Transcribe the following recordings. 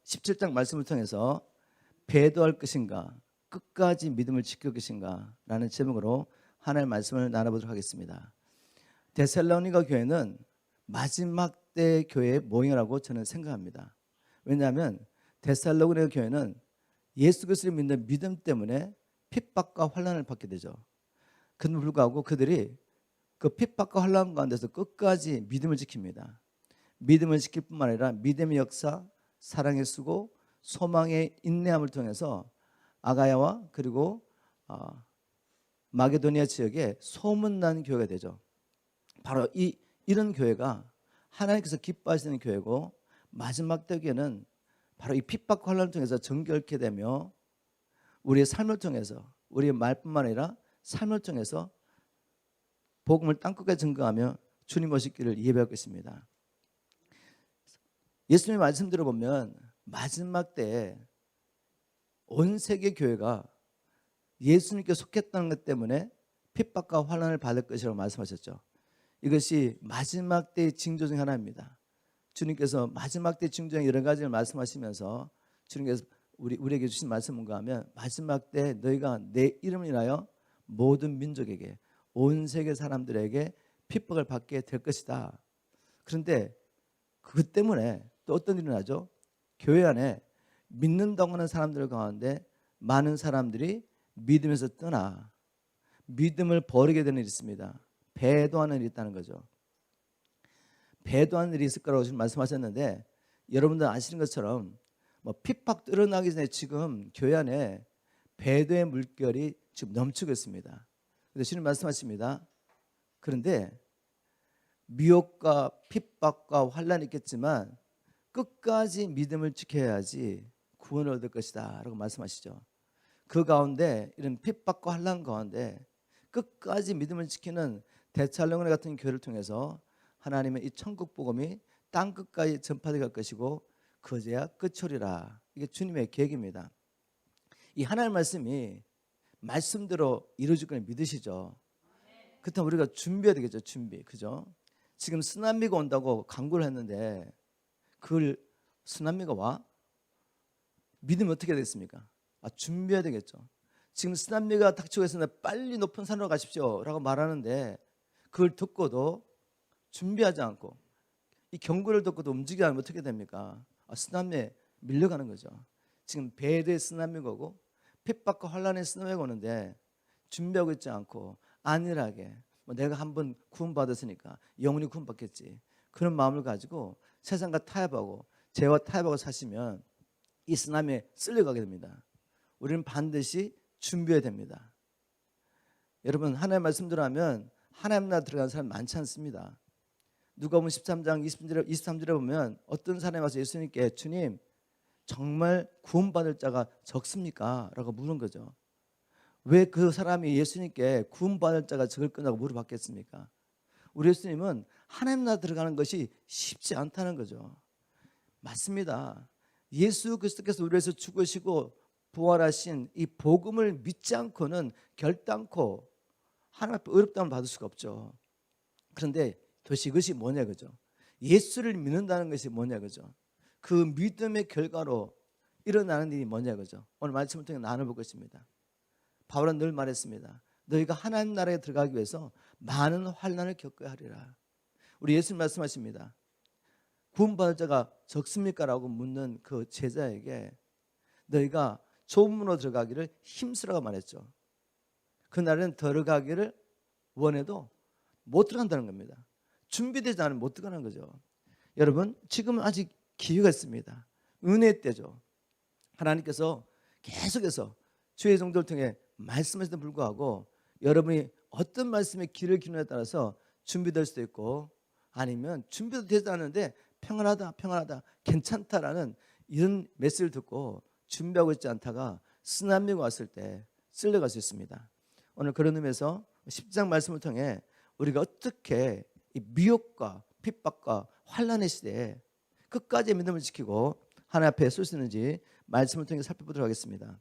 17장 말씀을 통해서 배도할 것인가, 끝까지 믿음을 지킬 것인가 라는 제목으로 하나님의 말씀을 나눠보도록 하겠습니다. 데살로니가 교회는 마지막 때 교회의 모형이라고 저는 생각합니다. 왜냐하면 데살로니가 교회는 예수 그리스도를 믿는 믿음 때문에 핍박과 환난을 받게 되죠. 그럼에도 불구하고 그들이 그 핍박과 환난 가운데서 끝까지 믿음을 지킵니다. 믿음을 지킬 뿐만 아니라 믿음의 역사, 사랑의 수고, 소망의 인내함을 통해서 아가야와 그리고 마게도니아 지역에 소문난 교회가 되죠. 바로 이런 교회가 하나님께서 기뻐하시는 교회고, 마지막 때에는 바로 이 핍박과 환난을 통해서 정결케 되며 우리의 삶을 통해서, 우리의 말뿐만 아니라 삶을 통해서 복음을 땅끝까지 증거하며 주님 오시기를 예배할 것입니다. 예수님의 말씀 들어보면 마지막 때에 온 세계 교회가 예수님께 속했다는 것 때문에 핍박과 환난을 받을 것이라고 말씀하셨죠. 이것이 마지막 때의 징조 중 하나입니다. 주님께서 마지막 때 징조의 여러 가지를 말씀하시면서 주님께서 우리에게 주신 말씀은 뭔가 하면, 마지막 때 너희가 내 이름을 인하여 모든 민족에게, 온 세계 사람들에게 핍박을 받게 될 것이다. 그런데 그것 때문에 또 어떤 일이 일어나죠? 교회 안에 믿는다고 하는 사람들 가운데 많은 사람들이 믿음에서 떠나 믿음을 버리게 되는 일이 있습니다. 배도하는 일이 있다는 거죠. 배도하는 일이 있을 거라고 지금 말씀하셨는데, 여러분들 아시는 것처럼 핍박 일어나기 전에 지금 교회 안에 배도의 물결이 지금 넘치고 있습니다. 그래서 주님 말씀하십니다. 그런데 미혹과 핍박과 환난이 있겠지만 끝까지 믿음을 지켜야지 구원을 얻을 것이다 라고 말씀하시죠. 그 가운데, 이런 핍박과 환난 가운데 끝까지 믿음을 지키는 데살로니가 같은 교회를 통해서 하나님의 이 천국 복음이 땅 끝까지 전파되어 갈 것이고 그제야 끝이리라. 이게 주님의 계획입니다. 이 하나님의 말씀이 말씀대로 이루어질 걸 믿으시죠? 그렇다면 우리가 준비해야 되겠죠. 준비, 그죠? 지금 쓰나미가 온다고 광고를 했는데 그걸 쓰나미가 와? 믿으면 어떻게 되겠습니까? 준비해야 되겠죠. 지금 쓰나미가 닥치고 있으면 빨리 높은 산으로 가십시오 라고 말하는데 그걸 듣고도 준비하지 않고 이 경고를 듣고도 움직이지 않으면 어떻게 됩니까? 쓰나미에 밀려가는 거죠. 지금 배도의 쓰나미가 오고 핍박과 환난의 쓰나미가 오는데 준비하고 있지 않고 안일하게 내가 한번 구원받았으니까 영원히 구원받겠지, 그런 마음을 가지고 세상과 타협하고 죄와 타협하고 사시면 이 쓰나미에 쓸려가게 됩니다. 우리는 반드시 준비해야 됩니다. 여러분, 하나님의 말씀대로 하면 하나님 나라 들어가는 사람 많지 않습니다. 누가복음 13장 23절에 보면 어떤 사람이 와서 예수님께 주님, 정말 구원받을 자가 적습니까? 라고 물은 거죠. 왜 그 사람이 예수님께 구원받을 자가 적을 거냐고 물어봤겠습니까? 우리 예수님은 하나님 나라 들어가는 것이 쉽지 않다는 거죠. 맞습니다. 예수 그리스도께서 우리 위해서 죽으시고 부활하신 이 복음을 믿지 않고는 결단코 하나님 앞에 어렵다면 받을 수가 없죠. 그런데 도대체 이것이 뭐냐 그죠? 예수를 믿는다는 것이 뭐냐 그죠? 그 믿음의 결과로 일어나는 일이 뭐냐 그죠? 오늘 말씀을 통해 나눠볼 것입니다. 바울은 늘 말했습니다. 너희가 하나님 나라에 들어가기 위해서 많은 환난을 겪어야 하리라. 우리 예수님 말씀하십니다. 구원받을 자가 적습니까? 라고 묻는 그 제자에게 너희가 좁은 문으로 들어가기를 힘쓰라고 말했죠. 그날은 들어가기를 원해도 못 들어간다는 겁니다. 준비되지 않으면 못 들어가는 거죠. 여러분, 지금은 아직 기회가 있습니다. 은혜의 때죠. 하나님께서 계속해서 주의 종들을 통해 말씀하시는데 불구하고 여러분이 어떤 말씀에 귀를 기울이냐에 따라서 준비될 수도 있고, 아니면 준비도 되지 않는데 평안하다, 평안하다, 괜찮다라는 이런 메시지를 듣고 준비하고 있지 않다가 쓰나미가 왔을 때 쓸려갈 수 있습니다. 오늘 그런 의미에서 10장 말씀을 통해 우리가 어떻게 이 미혹과 핍박과 환난의 시대에 끝까지 믿음을 지키고 하나님 앞에 설 수 있는지 말씀을 통해 살펴보도록 하겠습니다.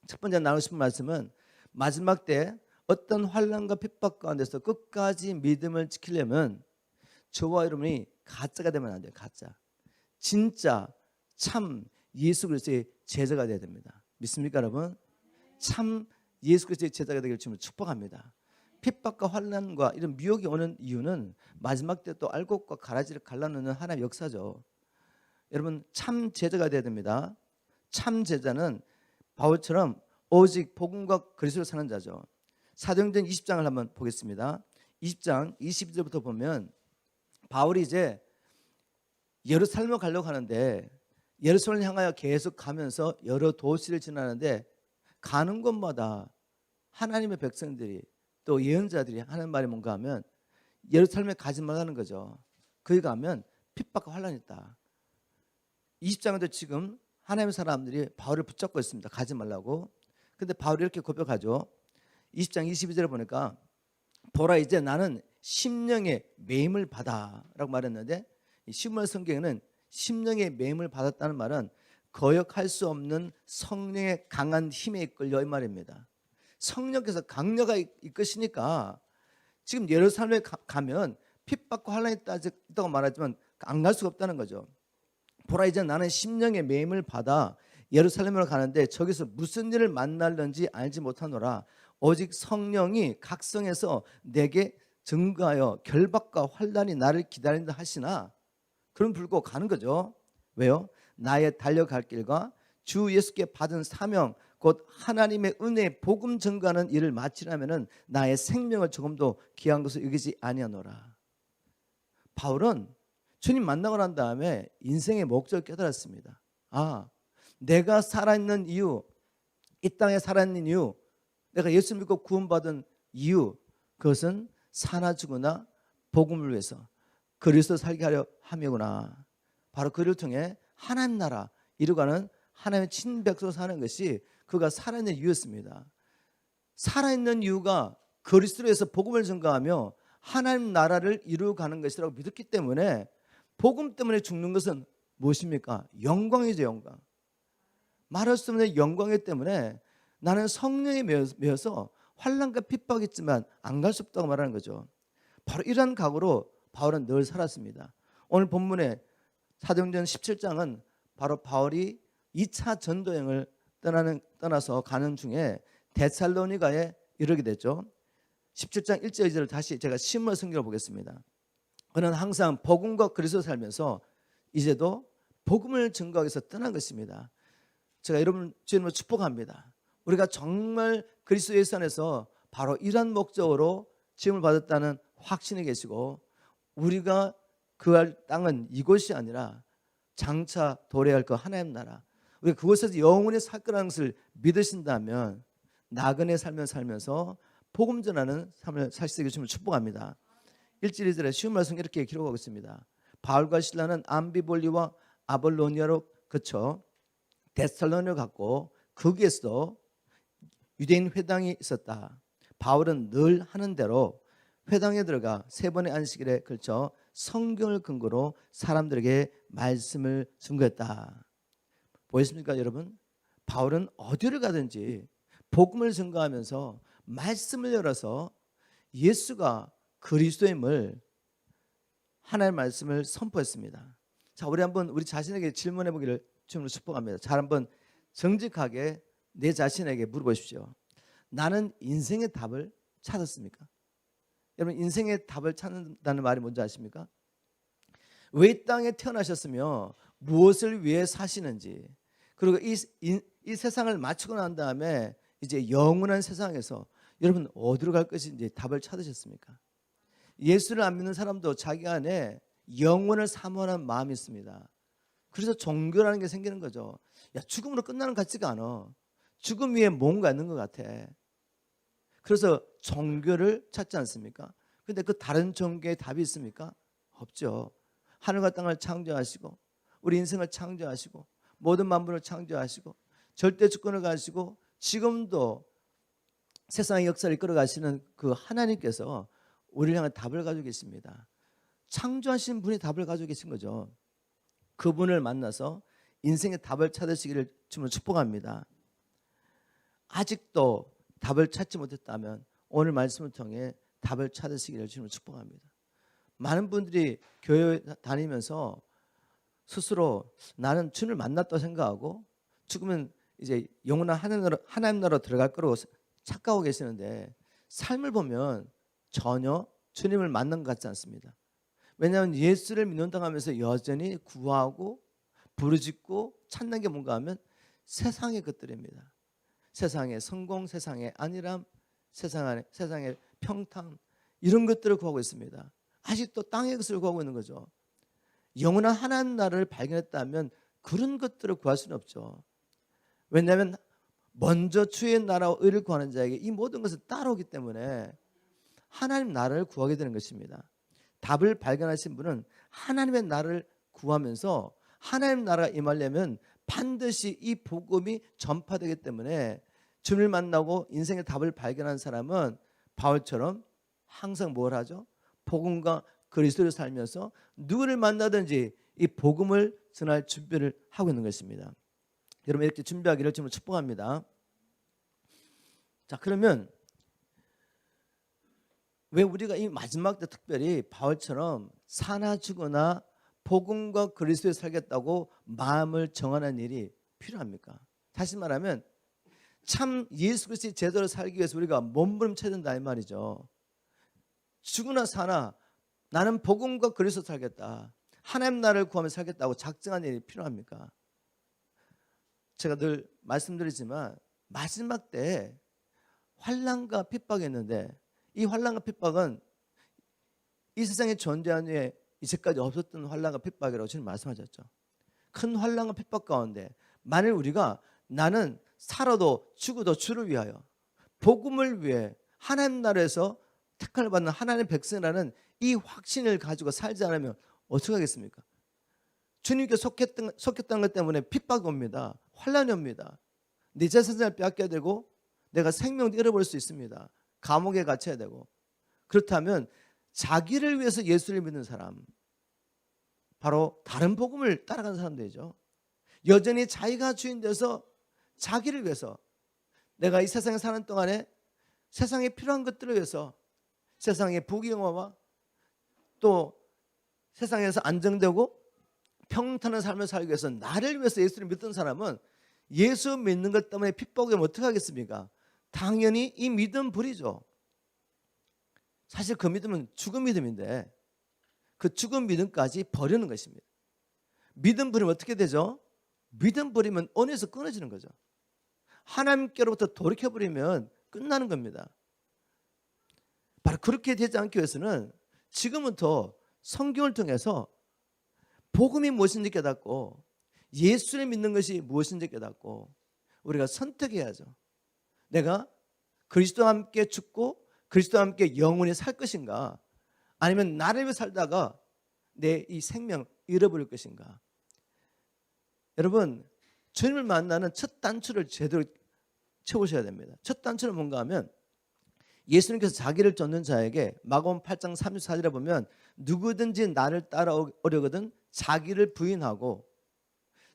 첫 번째 나누고 싶은 말씀은, 마지막 때 어떤 환난과 핍박 가운데서 끝까지 믿음을 지키려면 저와 여러분이 가짜가 되면 안 돼요. 가짜. 진짜 참 예수 그리스도의 제자가 되어야 됩니다. 믿습니까, 여러분? 참 예수 그리스도의 제자가 되기를 주님을 축복합니다. 핍박과 환난과 이런 미혹이 오는 이유는 마지막 때 또 알곡과 가라지를 갈라놓는 하나님의 역사죠. 여러분, 참 제자가 되어야 됩니다. 참 제자는 바울처럼 오직 복음과 그리스도를 사는 자죠. 사도행전 20장을 한번 보겠습니다. 20장 22절부터 보면 바울이 이제 예루살렘을 가려고 하는데 예루살렘을 향하여 계속 가면서 여러 도시를 지나는데 가는 곳마다 하나님의 백성들이 또 예언자들이 하는 말이 뭔가 하면 예루살렘에 가지 말라는 거죠. 거기 가면 핍박과 환란이 있다. 20장에도 지금 하나님의 사람들이 바울을 붙잡고 있습니다. 가지 말라고. 근데 바울이 이렇게 고백하죠. 20장 22절에 보니까 보라 이제 나는 심령의 매임을 받아 라고 말했는데 이 시므온 성경에는 심령의 매임을 받았다는 말은 거역할 수 없는 성령의 강한 힘에 이끌려 이 말입니다. 성령께서 강력하게 이끄시니까 지금 예루살렘에 가면 핍박과 환란이 있다고 말하지만 안 갈 수가 없다는 거죠. 보라 이제 나는 심령의 매임을 받아 예루살렘으로 가는데 저기서 무슨 일을 만날는지 알지 못하노라. 오직 성령이 각성해서 내게 증거하여 결박과 환란이 나를 기다린다 하시나 그럼 불고 가는 거죠. 왜요? 나의 달려갈 길과 주 예수께 받은 사명 곧 하나님의 은혜의 복음 증거하는 일을 마치려면은 나의 생명을 조금도 귀한 것을 여기지 아니하노라. 바울은 주님 만나고 난 다음에 인생의 목적을 깨달았습니다. 아, 내가 살아있는 이유, 이 땅에 살아있는 이유, 내가 예수 믿고 구원받은 이유, 그것은 사나 죽으나 복음을 위해서 그리스도 살게 하려 함이구나. 바로 그를 통해 하나님 나라 이루가는 하나님의 친백성으로 사는 것이 그가 살아있는 이유였습니다. 살아있는 이유가 그리스도로 해서 복음을 전가하며 하나님 나라를 이루어가는 것이라고 믿었기 때문에 복음 때문에 죽는 것은 무엇입니까? 영광이죠. 영광. 말할 수 없는 영광이기 때문에 나는 성령에 매여서 환난과 핍박이 있지만 안 갈 수 없다고 말하는 거죠. 바로 이러한 각오로 바울은 늘 살았습니다. 오늘 본문에 사도행전 17장은 바로 바울이 2차 전도여행을 떠나서 가는 중에 데살로니가에 이르게 됐죠. 17장 1절 2절을 다시 제가 시므온 성경을 보겠습니다. 그는 항상 복음과 그리스도 살면서 이제도 복음을 증거하기 위해서 떠난 것입니다. 제가 여러분 주님을 축복합니다. 우리가 정말 그리스도 예수 안에서 바로 이러한 목적으로 지음을 받았다는 확신이 계시고 우리가 그할 땅은 이곳이 아니라 장차 도래할 그 하나님 나라 우리가 그곳에서 영원히 살 거라는 것을 믿으신다면 나그네 살면서 복음 전하는 삶을 살 수 있게 주님을 축복합니다. 1절 2절에 쉬운 말씀 이렇게 기록하고 있습니다. 바울과 실라는 암비볼리와 아볼로니아로 그쳐 데살로니가를 갔고 거기에서 유대인 회당이 있었다. 바울은 늘 하는 대로 회당에 들어가 3번의 안식일에 걸쳐 성경을 근거로 사람들에게 말씀을 증거했다. 보이십니까 여러분? 바울은 어디를 가든지 복음을 증거하면서 말씀을 열어서 예수가 그리스도임을 하나님의 말씀을 선포했습니다. 자, 우리 한번 우리 자신에게 질문해 보기를 주님으로 축복합니다. 잘 한번 정직하게 내 자신에게 물어보십시오. 나는 인생의 답을 찾았습니까? 여러분 인생의 답을 찾는다는 말이 뭔지 아십니까? 왜 이 땅에 태어나셨으며 무엇을 위해 사시는지 그리고 이 세상을 마치고 난 다음에 이제 영원한 세상에서 여러분 어디로 갈 것인지 답을 찾으셨습니까? 예수를 안 믿는 사람도 자기 안에 영원을 사모하는 마음이 있습니다. 그래서 종교라는 게 생기는 거죠. 야, 죽음으로 끝나는 것 같지가 않아. 죽음 위에 뭔가 있는 것 같아. 그래서 종교를 찾지 않습니까? 근데 그 다른 종교에 답이 있습니까? 없죠. 하늘과 땅을 창조하시고 우리 인생을 창조하시고 모든 만물을 창조하시고 절대 주권을 가지고 지금도 세상의 역사를 이끌어 가시는 그 하나님께서 우리를 향한 답을 가지고 계십니다. 창조하신 분이 답을 가지고 계신 거죠. 그분을 만나서 인생의 답을 찾으시기를 주님을 축복합니다. 아직도 답을 찾지 못했다면 오늘 말씀을 통해 답을 찾으시기를 주님을 축복합니다. 많은 분들이 교회 다니면서 스스로 나는 주님을 만났다고 생각하고 죽으면 이제 영원한 하나님 나라로 들어갈 거라고 착각하고 계시는데, 삶을 보면 전혀 주님을 만난 것 같지 않습니다. 왜냐하면 예수를 믿는다고 하면서 여전히 구하고 부르짖고 찾는 게 뭔가 하면 세상의 것들입니다. 세상의 성공, 세상의 안일함, 세상의 평탄, 이런 것들을 구하고 있습니다. 아직도 땅의 것을 구하고 있는 거죠. 영원한 하나님 나라를 발견했다면 그런 것들을 구할 수는 없죠. 왜냐하면 먼저 주의 나라와 의를 구하는 자에게 이 모든 것은 따라오기 때문에 하나님 나라를 구하게 되는 것입니다. 답을 발견하신 분은 하나님의 나라를 구하면서 하나님 나라가 임하려면 반드시 이 복음이 전파되기 때문에 주님을 만나고 인생의 답을 발견한 사람은 바울처럼 항상 뭘 하죠? 복음과 그리스도를 살면서 누구를 만나든지 이 복음을 전할 준비를 하고 있는 것입니다. 여러분, 이렇게 준비하기를 주님을 축복합니다. 자, 그러면 왜 우리가 이 마지막 때 특별히 바울처럼 사나 죽으나 복음과 그리스도에 살겠다고 마음을 정하는 일이 필요합니까? 다시 말하면 참 예수 그리스도의 제대로 살기 위해서 우리가 몸부림쳐야 된다 이 말이죠. 죽으나 사나 나는 복음과 그리스도 살겠다, 하나님 나라를 구하며 살겠다고 작정한 일이 필요합니까? 제가 늘 말씀드리지만 마지막 때에 환난과 핍박이 있는데, 이 환난과 핍박은 이 세상에 존재한 후에 이제까지 없었던 환난과 핍박이라고 지금 말씀하셨죠. 큰 환난과 핍박 가운데 만일 우리가 나는 살아도 죽어도 주를 위하여 복음을 위해 하나님 나라에서 택함을 받는 하나님의 백성이라는 이 확신을 가지고 살지 않으면 어떻게 하겠습니까? 주님께 속했다는 것 때문에 핍박이 옵니다. 환난이 옵니다. 내 재산을 빼앗겨야 되고 내가 생명도 잃어버릴 수 있습니다. 감옥에 갇혀야 되고. 그렇다면 자기를 위해서 예수를 믿는 사람, 바로 다른 복음을 따라가는 사람들이죠. 여전히 자기가 주인 돼서 자기를 위해서, 내가 이 세상에 사는 동안에 세상에 필요한 것들을 위해서, 세상의 부귀영화와 또 세상에서 안정되고 평탄한 삶을 살기 위해서 나를 위해서 예수를 믿던 사람은 예수 믿는 것 때문에 핍박이 오면 어떻게 하겠습니까? 당연히 이 믿음 버리죠. 사실 그 믿음은 죽은 믿음인데 그 죽은 믿음까지 버리는 것입니다. 믿음 버리면 어떻게 되죠? 믿음 버리면 언에서 끊어지는 거죠. 하나님께로부터 돌이켜버리면 끝나는 겁니다. 바로 그렇게 되지 않기 위해서는 지금부터 성경을 통해서 복음이 무엇인지 깨닫고 예수를 믿는 것이 무엇인지 깨닫고 우리가 선택해야죠. 내가 그리스도와 함께 죽고 그리스도와 함께 영원히 살 것인가, 아니면 나를 위해 살다가 내 이 생명 잃어버릴 것인가. 여러분, 주님을 만나는 첫 단추를 제대로 채우셔야 됩니다. 첫 단추는 뭔가 하면 예수님께서 자기를 쫓는 자에게 마가복음 8장 34절에 보면 누구든지 나를 따라오려거든 자기를 부인하고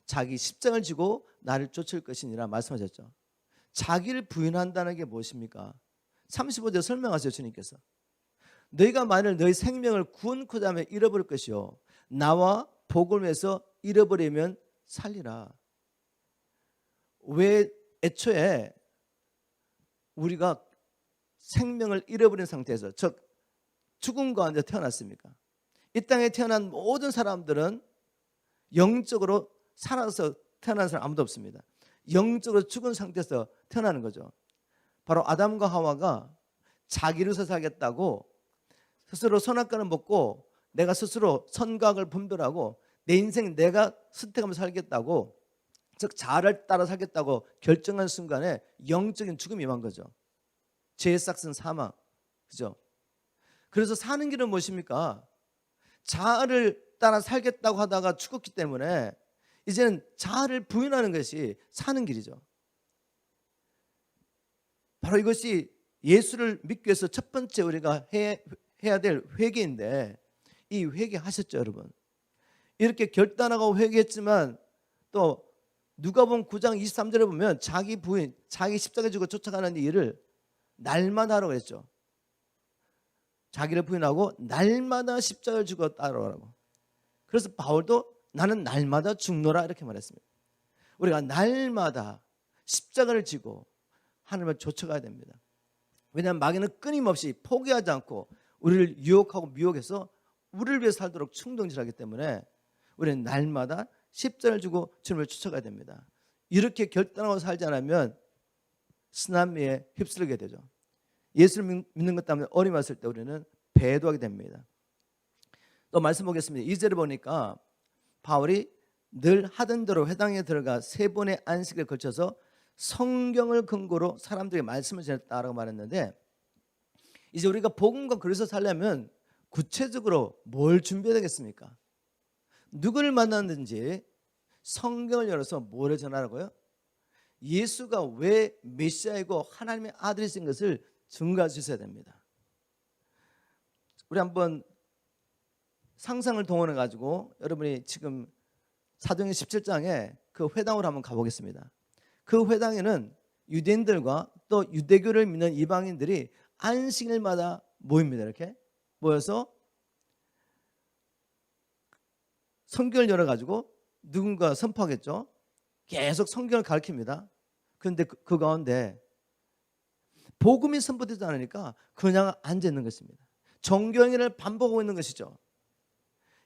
자기 십자가를 지고 나를 쫓을 것이니라 말씀하셨죠. 자기를 부인한다는 게 무엇입니까? 35절 설명하세요. 주님께서 너희가 만일 너희 생명을 구원코자 하면 잃어버릴 것이요 나와 복을 위해서 잃어버리면 살리라. 왜 애초에 우리가 생명을 잃어버린 상태에서, 즉 죽음 가운데 태어났습니까? 이 땅에 태어난 모든 사람들은 영적으로 살아서 태어난 사람 아무도 없습니다. 영적으로 죽은 상태에서 태어나는 거죠. 바로 아담과 하와가 자기로서 살겠다고 스스로 선악과를 먹고 내가 스스로 선악을 분별하고 내 인생 내가 선택하며 살겠다고, 즉 자아를 따라 살겠다고 결정한 순간에 영적인 죽음이 임한 거죠. 죄의 싹슨 사망, 그죠? 그래서 사는 길은 무엇입니까? 자아를 따라 살겠다고 하다가 죽었기 때문에 이제는 자아를 부인하는 것이 사는 길이죠. 바로 이것이 예수를 믿기 위해서 첫 번째 우리가 해야 될 회개인데, 이 회개하셨죠, 여러분? 이렇게 결단하고 회개했지만 또 누가복음 9장 23절에 보면 자기 부인, 자기 십자가 지고 쫓아가는 일을 날마다 하라고 했죠. 자기를 부인하고 날마다 십자가를 지고 따라오라고. 그래서 바울도 나는 날마다 죽노라 이렇게 말했습니다. 우리가 날마다 십자가를 지고 하나님을 쫓아가야 됩니다. 왜냐하면 마귀는 끊임없이 포기하지 않고 우리를 유혹하고 미혹해서 우리를 위해 살도록 충동질하기 때문에 우리는 날마다 십자가를 지고 주님을 쫓아가야 됩니다. 이렇게 결단하고 살지 않으면 쓰나미에 휩쓸리게 되죠. 예수를 믿는 것 때문에 어려움이 왔을 때 우리는 배도하게 됩니다. 또 말씀 보겠습니다. 2절에 보니까 바울이 늘 하던 대로 회당에 들어가 3번의 안식을 걸쳐서 성경을 근거로 사람들에게 말씀을 전했다라고 말했는데, 이제 우리가 복음과 그리스도 살려면 구체적으로 뭘 준비해야 되겠습니까? 누구를 만났는지 성경을 열어서 뭐를 전하라고요? 예수가 왜 메시아이고 하나님의 아들이신 것을 증거할 수 있어야 됩니다. 우리 한번 상상을 동원해 가지고 여러분이 지금 사도행전 17장에 그 회당으로 한번 가보겠습니다. 그 회당에는 유대인들과 또 유대교를 믿는 이방인들이 안식일마다 모입니다. 이렇게 모여서 성경을 열어가지고 누군가 선포하겠죠. 계속 성경을 가르칩니다. 그런데 그 가운데 복음이 선포되지 않으니까 그냥 앉아 있는 것입니다. 정교행위를 반복하고 있는 것이죠.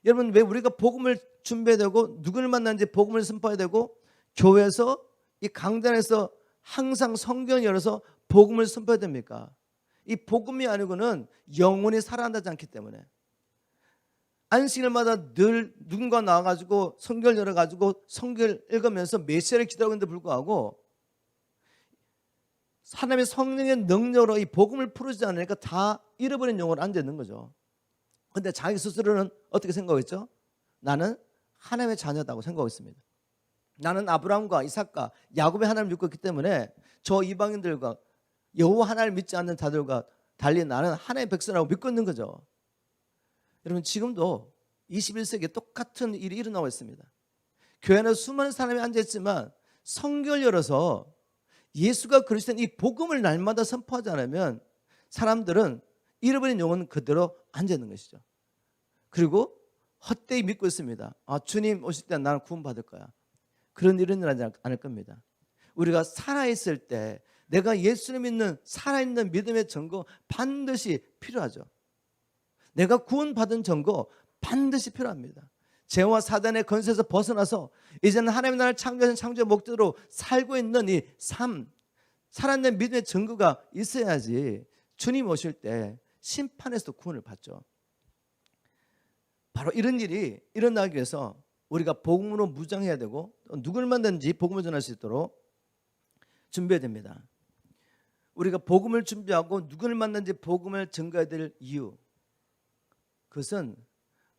여러분, 왜 우리가 복음을 준비해야 되고 누구를 만나는지 복음을 선포해야 되고 교회에서 이 강단에서 항상 성경을 열어서 복음을 선포해야 됩니까? 이 복음이 아니고는 영혼이 살아난다지 않기 때문에 안식일마다 늘 누군가 나와가지고 성경을 열어가지고 성경을 읽으면서 메시아를 기다리고 있는데 불구하고 하나님의 성령의 능력으로 이 복음을 풀어주지 않으니까 다 잃어버린 영혼을 앉아 있는 거죠. 그런데 자기 스스로는 어떻게 생각했죠? 나는 하나님의 자녀다고 생각했습니다. 나는 아브라함과 이삭과 야곱의 하나님을 믿고 있기 때문에 저 이방인들과 여호와 하나님을 믿지 않는 자들과 달리 나는 하나님의 백성이라고 믿고 있는 거죠. 여러분, 지금도 21세기에 똑같은 일이 일어나고 있습니다. 교회 안에 수많은 사람이 앉아있지만 성경을 열어서 예수가 그리스도인 이 복음을 날마다 선포하지 않으면 사람들은 잃어버린 영혼 그대로 앉아있는 것이죠. 그리고 헛되이 믿고 있습니다. 주님 오실 때 나는 구원받을 거야. 그런 일은 일어나지 않을 겁니다. 우리가 살아있을 때 내가 예수를 믿는 살아있는 믿음의 증거 반드시 필요하죠. 내가 구원받은 증거 반드시 필요합니다. 죄와 사단의 권세에서 벗어나서 이제는 하나님의 나라를 창조하신 창조의 목적으로 살고 있는 이 삶, 살아있는 믿음의 증거가 있어야지 주님 오실 때 심판에서 구원을 받죠. 바로 이런 일이 일어나기 위해서 우리가 복음으로 무장해야 되고 누굴 만든지 복음을 전할 수 있도록 준비해야 됩니다. 우리가 복음을 준비하고 누구를 만든지 복음을 증거해야 될 이유, 그것은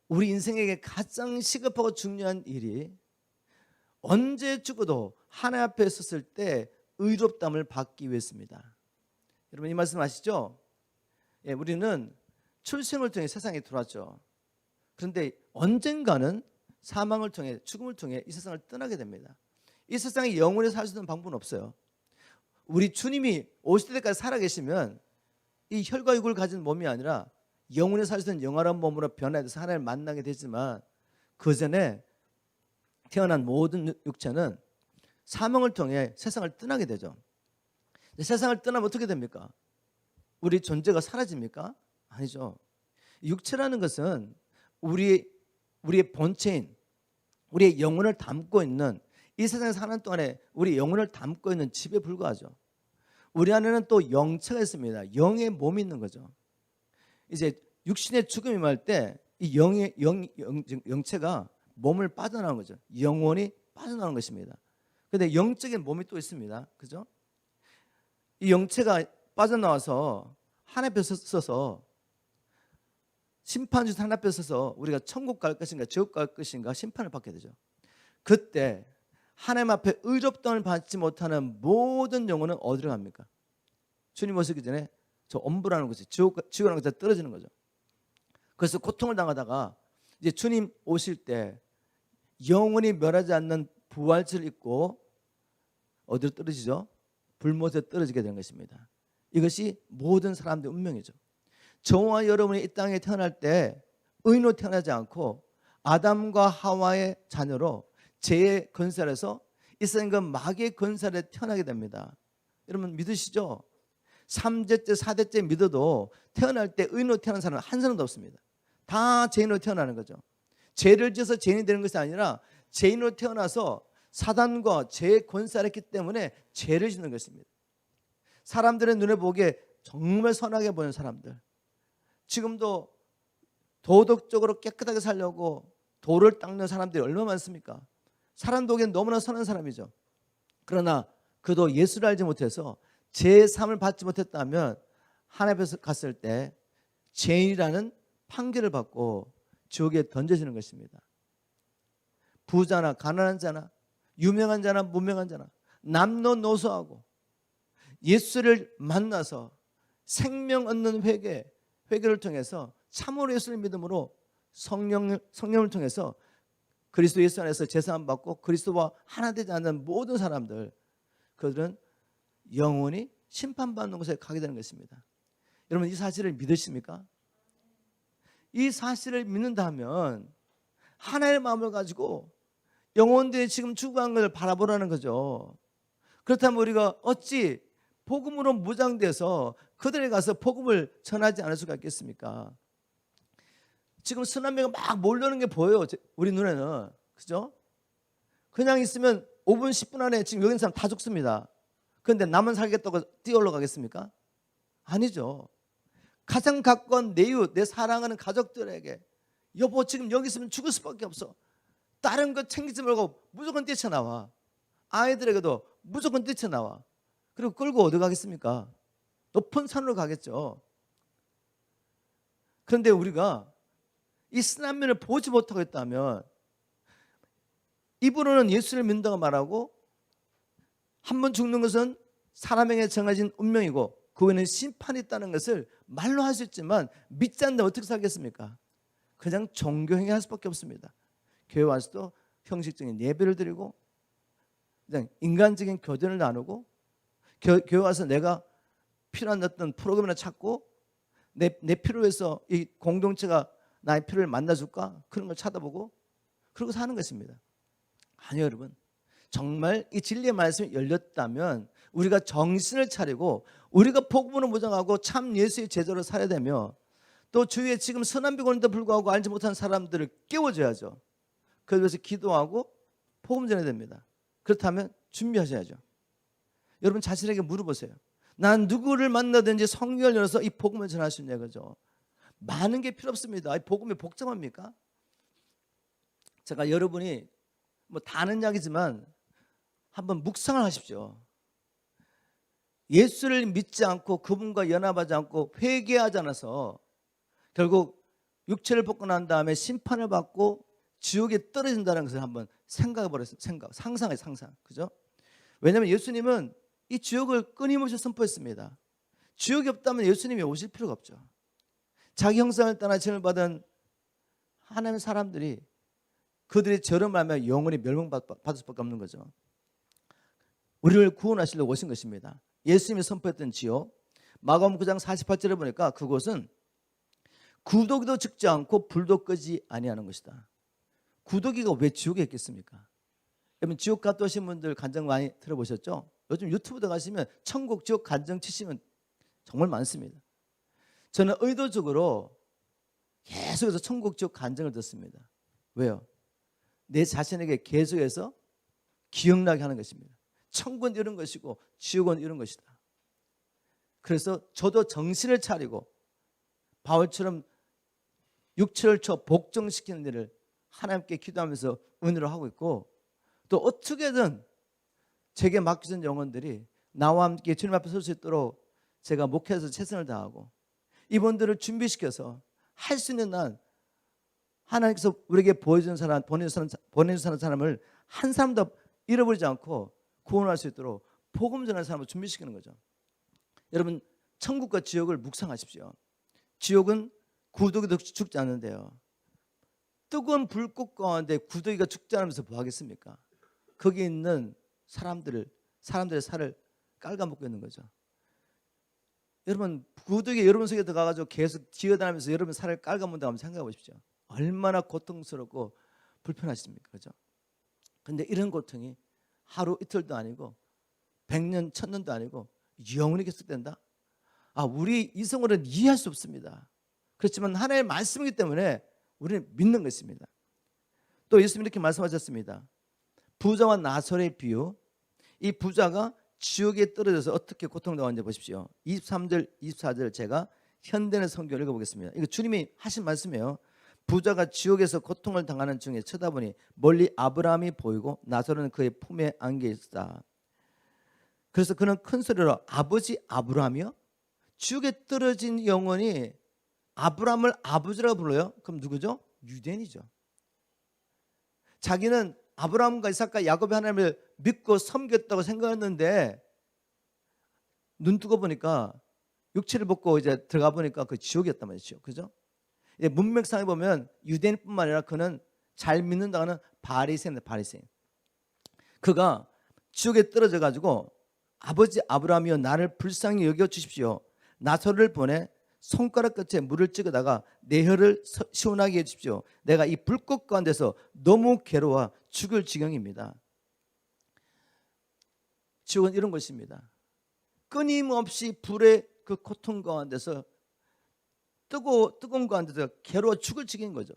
우리 인생에게 가장 시급하고 중요한 일이 언제 죽어도 하나님 앞에 섰을 때 의롭다함을 받기 위해서입니다. 여러분, 이 말씀 아시죠? 우리는 출생을 통해 세상에 들어왔죠. 그런데 언젠가는 사망을 통해 죽음을 통해 이 세상을 떠나게 됩니다. 이 세상에 영원히 살 수 있는 방법은 없어요. 우리 주님이 오실 때까지 살아계시면 이 혈과 육을 가진 몸이 아니라 영원히 살 수 있는 영원한 몸으로 변화돼서 하나님을 만나게 되지만 그 전에 태어난 모든 육체는 사망을 통해 세상을 떠나게 되죠. 세상을 떠나면 어떻게 됩니까? 우리 존재가 사라집니까? 아니죠. 육체라는 것은 우리의 본체인 우리의 영혼을 담고 있는, 이 세상에 사는 동안에 우리 영혼을 담고 있는 집에 불과하죠. 우리 안에는 또 영체가 있습니다. 영의 몸이 있는 거죠. 이제 육신의 죽음이 임할 때 이 영체가 몸을 빠져나오는 거죠. 영혼이 빠져나오는 것입니다. 그런데 영적인 몸이 또 있습니다. 그죠? 이 영체가 빠져나와서 하나님 앞에 서서 심판주신 하나님 앞에 서서 우리가 천국 갈 것인가 지옥 갈 것인가 심판을 받게 되죠. 그때 하나님 앞에 의롭다함을 받지 못하는 모든 영혼은 어디로 갑니까? 주님 오시기 전에 저 엄부라는 곳에 지옥이라는 곳에 떨어지는 거죠. 그래서 고통을 당하다가 이제 주님 오실 때 영원히 멸하지 않는 부활체를 입고 어디로 떨어지죠? 불못에 떨어지게 되는 것입니다. 이것이 모든 사람들의 운명이죠. 저와 여러분이 이 땅에 태어날 때 의인으로 태어나지 않고 아담과 하와의 자녀로 죄의 건설에서 이스라엘과 마귀의 건설에 태어나게 됩니다. 여러분 믿으시죠? 3대째 4대째 믿어도 태어날 때 의인으로 태어난 사람은 한 사람도 없습니다. 다 죄인으로 태어나는 거죠. 죄를 지어서 죄인이 되는 것이 아니라 죄인으로 태어나서 사단과 죄의 건설을 했기 때문에 죄를 짓는 것입니다. 사람들의 눈에 보기에 정말 선하게 보이는 사람들, 지금도 도덕적으로 깨끗하게 살려고 돌을 닦는 사람들이 얼마나 많습니까? 사람 보기엔 너무나 선한 사람이죠. 그러나 그도 예수를 알지 못해서 제3을 받지 못했다면 하나님 앞에 갔을 때 죄인이라는 판결을 받고 지옥에 던져지는 것입니다. 부자나 가난한 자나 유명한 자나 무명한 자나 남녀노소하고 예수를 만나서 생명 얻는 회개를 통해서 참으로 예수를 믿음으로 성령을 통해서 그리스도 예수 안에서 제사함 받고 그리스도와 하나 되지 않는 모든 사람들, 그들은 영원히 심판받는 곳에 가게 되는 것입니다. 여러분 이 사실을 믿으십니까? 이 사실을 믿는다면 하나의 마음을 가지고 영혼들이 지금 죽어간 것을 바라보라는 거죠. 그렇다면 우리가 어찌 복음으로 무장돼서 그들에 가서 복음을 전하지 않을 수가 있겠습니까? 지금 순환매가 막 몰려오는 게 보여요. 우리 눈에는. 그죠? 그냥 있으면 5분 10분 안에 지금 여기 있는 사람 다 죽습니다. 그런데 남은 살겠다고 뛰어 올라가겠습니까? 아니죠. 가장 가까운 내 이웃, 내 사랑하는 가족들에게 여보 지금 여기 있으면 죽을 수밖에 없어. 다른 거 챙기지 말고 무조건 뛰쳐나와. 아이들에게도 무조건 뛰쳐나와. 그리고 끌고 어디 가겠습니까? 높은 산으로 가겠죠. 그런데 우리가 이 쓰나미를 보지 못하고 있다면 입으로는 예수를 믿는다고 말하고 한 번 죽는 것은 사람에게 정해진 운명이고 그 후에는 심판이 있다는 것을 말로 할 수 있지만 믿지 않는데 어떻게 살겠습니까? 그냥 종교행위 할 수밖에 없습니다. 교회 와서도 형식적인 예배를 드리고 그냥 인간적인 교전을 나누고 교회 와서 내가 필요한 어떤 프로그램을 찾고 내 필요해서 이 공동체가 나의 필요를 만나줄까? 그런 걸 찾아보고 그러고 사는 것입니다. 아니요 여러분, 정말 이 진리의 말씀이 열렸다면 우리가 정신을 차리고 우리가 복음으로 무장하고 참 예수의 제자로 살아야 되며 또 주위에 지금 선한 비고는데 불구하고 알지 못하는 사람들을 깨워줘야죠. 그래서 기도하고 복음 전해야 됩니다. 그렇다면 준비하셔야죠. 여러분 자신에게 물어보세요. 난 누구를 만나든지 성경을 열어서 이 복음을 전할 수 있냐 그죠? 많은 게 필요 없습니다. 이 복음이 복잡합니까? 제가 여러분이 뭐 다 아는 이야기지만 한번 묵상을 하십시오. 예수를 믿지 않고 그분과 연합하지 않고 회개하지 않아서 결국 육체를 벗고 난 다음에 심판을 받고 지옥에 떨어진다는 것을 한번 생각해 보겠습니다. 상상해 상상. 그죠? 왜냐하면 예수님은 이 지옥을 끊임없이 선포했습니다. 지옥이 없다면 예수님이 오실 필요가 없죠. 자기 형상을 따라 죄를 받은 하나님의 사람들이 그들의 죄를 말하며 영원히 멸망받을 수밖에 없는 거죠. 우리를 구원하시려고 오신 것입니다. 예수님이 선포했던 지옥, 마가복음 9장 48절에 보니까 그곳은 구더기도 죽지 않고 불도 끄지 아니하는 것이다. 구더기가 왜 지옥에 있겠습니까? 여러분 지옥 갔다 오신 분들 간증 많이 들어보셨죠? 요즘 유튜브 들어가시면 천국 지옥 간증 치시면 정말 많습니다. 저는 의도적으로 계속해서 천국 지옥 간증을 듣습니다. 왜요? 내 자신에게 계속해서 기억나게 하는 것입니다. 천국은 이런 것이고 지옥은 이런 것이다. 그래서 저도 정신을 차리고 바울처럼 육체를 쳐 복종시키는 일을 하나님께 기도하면서 은혜로 하고 있고 또 어떻게든 제게 맡겨진 영혼들이 나와 함께 주님 앞에 설 수 있도록 제가 목회에서 최선을 다하고 이분들을 준비시켜서 할 수 있는 한 하나님께서 우리에게 보내주는 사람을 한 사람도 잃어버리지 않고 구원할 수 있도록 복음 전하는 사람을 준비시키는 거죠. 여러분 천국과 지옥을 묵상하십시오. 지옥은 구더기도 죽지 않는데요. 뜨거운 불꽃 가운데 구더기가 죽지 않으면서 뭐 하겠습니까? 거기 있는 사람들의 살을 깔아먹고 있는 거죠. 여러분 구더기 여러분 속에 들어가가지고 계속 기어다니면서 여러분 살을 깔아먹는다고 한번 생각해 보십시오. 얼마나 고통스럽고 불편하십니까? 그죠? 근데 이런 고통이 하루 이틀도 아니고 100년, 1000년도 아니고 영원히 계속된다? 우리 이성으로는 이해할 수 없습니다. 그렇지만 하나님의 말씀이기 때문에 우리는 믿는 것입니다. 또 예수님이 이렇게 말씀하셨습니다. 부자와 나설의 비유. 이 부자가 지옥에 떨어져서 어떻게 고통당하는지 보십시오. 23절, 24절 제가 현대의 성경을 읽어보겠습니다. 이거 주님이 하신 말씀이에요. 부자가 지옥에서 고통을 당하는 중에 쳐다보니 멀리 아브라함이 보이고 나설은 그의 품에 안겨 있었다. 그래서 그는 큰 소리로 아버지 아브라함이요? 지옥에 떨어진 영혼이 아브라함을 아버지라고 불러요? 그럼 누구죠? 유대인이죠. 자기는 아브라함과 이삭과 야곱의 하나님을 믿고 섬겼다고 생각했는데 눈 뜨고 보니까 육체를 벗고 이제 들어가 보니까 그 지옥이었단 말이죠. 그죠? 문맥상에 보면 유대인뿐만 아니라 그는 잘 믿는다는 바리새인입니다. 바리새인. 그가 지옥에 떨어져 가지고 아버지 아브라함이여 나를 불쌍히 여겨 주십시오. 나설을 보내 손가락 끝에 물을 찍어다가 내 혀를 시원하게 해주십시오. 내가 이 불꽃 가운데서 너무 괴로워 죽을 지경입니다. 지옥은 이런 것입니다. 끊임없이 불의 그 고통 가운데서 뜨거운 가운데서 괴로워 죽을 지경인 거죠.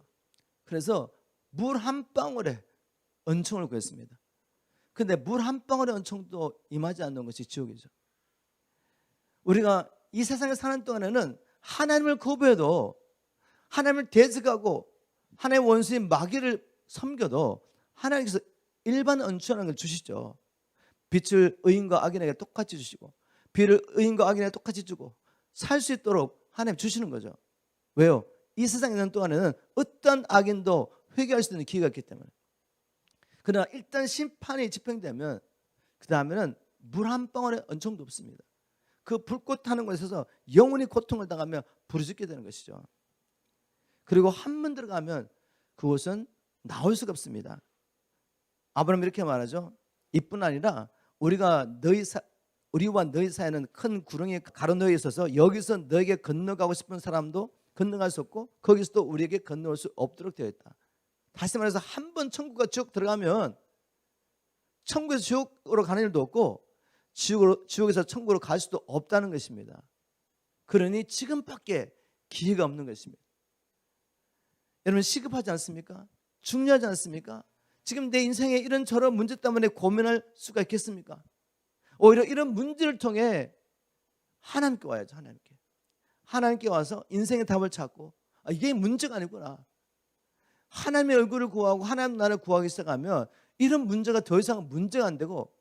그래서 물 한 방울에 은총을 구했습니다. 그런데 물 한 방울의 은총도 임하지 않는 것이 지옥이죠. 우리가 이 세상에 사는 동안에는 하나님을 거부해도 하나님을 대적하고 하나님의 원수인 마귀를 섬겨도 하나님께서 일반 은총이라는 걸 주시죠. 빛을 의인과 악인에게 똑같이 주시고 비를 의인과 악인에게 똑같이 주고 살 수 있도록 하나님 주시는 거죠. 왜요? 이 세상에 있는 동안에는 어떤 악인도 회개할 수 있는 기회가 있기 때문에. 그러나 일단 심판이 집행되면 그 다음에는 물 한 방울의 은총도 없습니다. 그 불꽃 타는 것에 있어서 영원히 고통을 당하며 부르짖게 되는 것이죠. 그리고 한 번 들어가면 그곳은 나올 수가 없습니다. 아브라함이 이렇게 말하죠. 이뿐 아니라 우리와 너희 사이에는 큰 구렁이 가로놓여 있어서 여기서 너에게 건너가고 싶은 사람도 건너갈 수 없고 거기서도 우리에게 건너올 수 없도록 되어 있다. 다시 말해서 한 번 천국과 지옥 들어가면 천국에서 지옥으로 가는 일도 없고 지옥에서 천국으로 갈 수도 없다는 것입니다. 그러니 지금밖에 기회가 없는 것입니다. 여러분 시급하지 않습니까? 중요하지 않습니까? 지금 내 인생에 이런 저런 문제 때문에 고민할 수가 있겠습니까? 오히려 이런 문제를 통해 하나님께 와야죠. 하나님께 와서 인생의 답을 찾고 이게 문제가 아니구나. 하나님의 얼굴을 구하고 하나님 나라를 구하기 시작하면 이런 문제가 더 이상 문제가 안 되고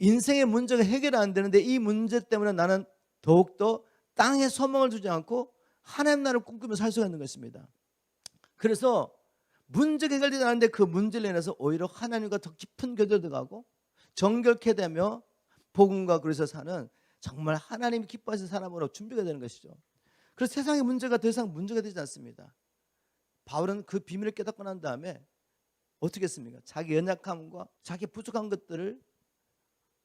인생의 문제가 해결 안 되는데 이 문제 때문에 나는 더욱더 땅에 소망을 두지 않고 하나님 나라를 꿈꾸며 살 수가 있는 것입니다. 그래서 문제가 해결되지 않는데 그 문제를 인해서 오히려 하나님과 더 깊은 교제를 들어가고 정결케 되며 복음과 그래서 사는 정말 하나님이 기뻐하시는 사람으로 준비가 되는 것이죠. 그래서 세상의 문제가 더 이상 문제가 되지 않습니다. 바울은 그 비밀을 깨닫고 난 다음에 어떻게 했습니까? 자기 연약함과 자기 부족한 것들을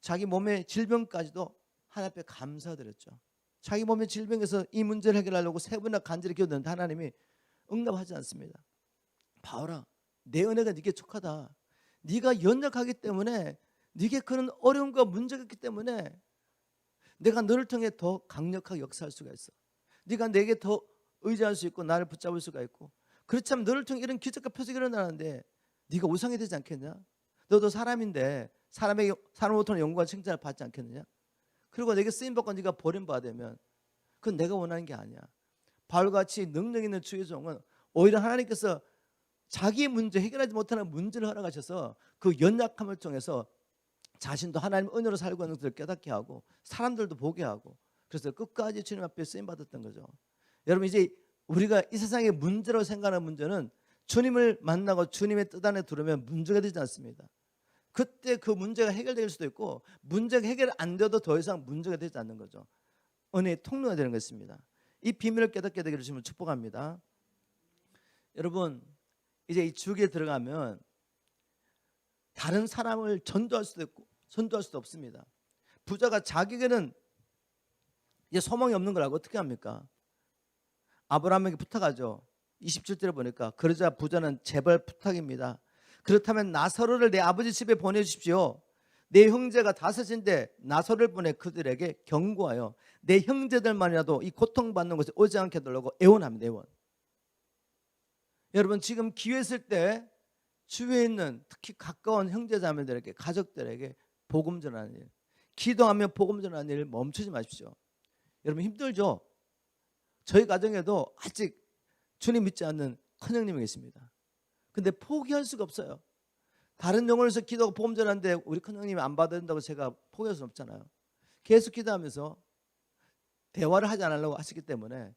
자기 몸의 질병까지도 하나님 앞에 감사드렸죠. 자기 몸의 질병에서 이 문제를 해결하려고 3번이나 간절히 기도했는데 하나님이 응답하지 않습니다. 바울아, 내 은혜가 네게 족하다. 네가 연약하기 때문에 네게 그런 어려움과 문제가 있기 때문에 내가 너를 통해 더 강력하게 역사할 수가 있어. 네가 내게 더 의지할 수 있고 나를 붙잡을 수가 있고 그렇지 않으면 너를 통해 이런 기적과 표적이 일어나는데 네가 우상이 되지 않겠냐? 너도 사람인데 사람으로부터는 영광과 칭찬을 받지 않겠느냐? 그리고 내게 쓰임받고 네가 버림받으면 그건 내가 원하는 게 아니야. 바울같이 능력 있는 주의 종은 오히려 하나님께서 자기 문제 해결하지 못하는 문제를 허락하셔서 그 연약함을 통해서 자신도 하나님 은혜로 살고 있는 것을 깨닫게 하고 사람들도 보게 하고 그래서 끝까지 주님 앞에 쓰임받았던 거죠. 여러분 이제 우리가 이 세상의 문제로 생각하는 문제는 주님을 만나고 주님의 뜻 안에 들으면 문제가 되지 않습니다. 그때 그 문제가 해결될 수도 있고 문제가 해결 안 돼도 더 이상 문제가 되지 않는 거죠. 은혜의 통로가 되는 것입니다. 이 비밀을 깨닫게 되기를 주님을 축복합니다. 여러분 이제 이 주기에 들어가면 다른 사람을 전도할 수도 있고 전도할 수도 없습니다. 부자가 자기에게는 이제 소망이 없는 걸 알고 어떻게 합니까? 아브라함에게 부탁하죠. 27절에 보니까 그러자 부자는 제발 부탁입니다. 그렇다면 나사로를 내 아버지 집에 보내주십시오. 내 형제가 다섯인데 나사로를 보내 그들에게 경고하여 내 형제들만이라도 이 고통받는 곳에 오지 않게 하려고 애원합니다. 애원. 여러분 지금 기회 있을 때 주위에 있는 특히 가까운 형제자매들에게 가족들에게 복음 전하는 일, 기도하며 복음 전하는 일을 멈추지 마십시오. 여러분 힘들죠? 저희 가정에도 아직 주님 믿지 않는 큰형님이 계십니다. 근데 포기할 수가 없어요. 다른 영혼에서 기도하고 복음 전하는데 우리 큰형님이 안 받아준다고 제가 포기할 수 없잖아요. 계속 기도하면서 대화를 하지 않으려고 하시기 때문에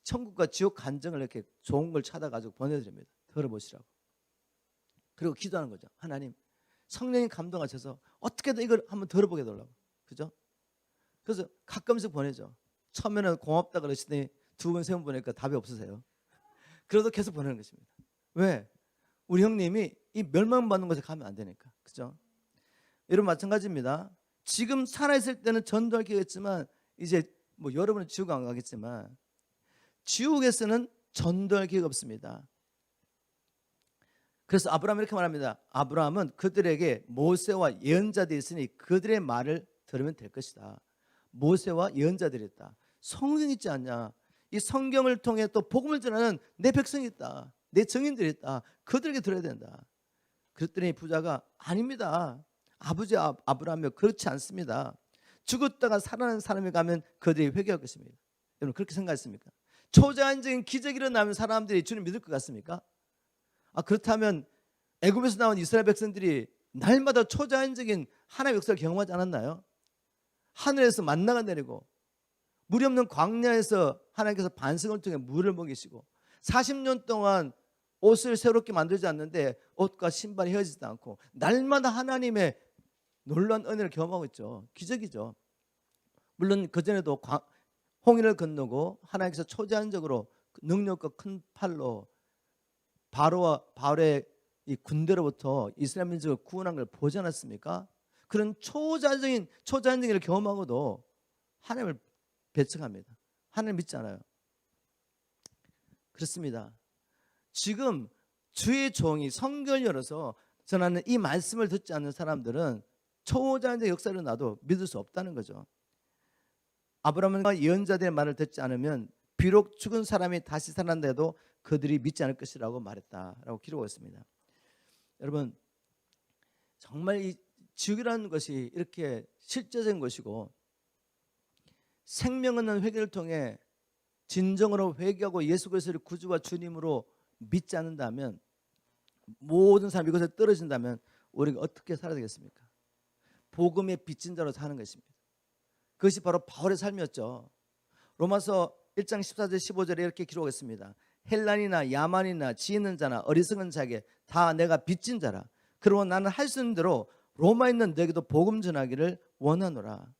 천국과 지옥 간증을 이렇게 좋은 걸 찾아가지고 보내드립니다. 들어보시라고. 그리고 기도하는 거죠. 하나님 성령이 감동하셔서 어떻게든 이걸 한번 들어보게 해달라고. 그죠? 그래서 가끔씩 보내죠. 처음에는 고맙다 그러시더니 두 번, 세 번 보니까 답이 없으세요. 그래도 계속 보내는 것입니다. 왜? 우리 형님이 이 멸망받는 곳에 가면 안 되니까. 그죠? 여러분 마찬가지입니다. 지금 살아있을 때는 전도할 기회가 있지만 이제 뭐 여러분은 지옥 안 가겠지만 지옥에서는 전도할 기회가 없습니다. 그래서 아브라함이 이렇게 말합니다. 아브라함은 그들에게 모세와 예언자들이 있으니 그들의 말을 들으면 될 것이다. 모세와 예언자들이 있다. 성경이 있지 않냐. 이 성경을 통해 또 복음을 전하는 내 백성이 있다. 내 증인들이 있다. 그들에게 들어야 된다. 그랬더니 부자가 아닙니다. 아버지 아브라함이 그렇지 않습니다. 죽었다가 살아난 사람이 가면 그들이 회개할 것입니다. 여러분 그렇게 생각했습니까? 초자연적인 기적이 일어나면 사람들이 주님 믿을 것 같습니까? 그렇다면 애굽에서 나온 이스라엘 백성들이 날마다 초자연적인 하나님의 역사를 경험하지 않았나요? 하늘에서 만나가 내리고 물이 없는 광야에서 하나님께서 반석을 통해 물을 먹이시고 40년 동안 옷을 새롭게 만들지 않는데 옷과 신발이 헤어지지도 않고 날마다 하나님의 놀라운 은혜를 경험하고 있죠. 기적이죠. 물론 그전에도 홍해를 건너고 하나님께서 초제한적으로 능력과 큰 팔로 바로의 이 군대로부터 이스라엘 민족을 구원한 걸 보지 않았습니까? 그런 초자연적인 일을 경험하고도 하나님을 배척합니다. 하나님 믿지 않아요. 그렇습니다. 지금 주의 종이 성경을 열어서 전하는 이 말씀을 듣지 않는 사람들은 초자연적 역사를 나도 믿을 수 없다는 거죠. 아브라함과 예언자들의 말을 듣지 않으면 비록 죽은 사람이 다시 살아난데도 그들이 믿지 않을 것이라고 말했다라고 기록했습니다. 여러분 정말 이 지옥이라는 것이 이렇게 실제적인 것이고 생명 없는 회개를 통해 진정으로 회개하고 예수 그리스도를 구주와 주님으로 믿지 않는다면 모든 사람이 이것에 떨어진다면 우리가 어떻게 살아야 되겠습니까? 복음의 빚진 자로 사는 것입니다. 그것이 바로 바울의 삶이었죠. 로마서 1장 14절 15절에 이렇게 기록했습니다. 헬란이나 야만이나 지혜 있는 자나 어리석은 자에게 다 내가 빚진 자라. 그리고 나는 할 수 있는 대로 로마에 있는 너에게도 복음 전하기를 원하노라.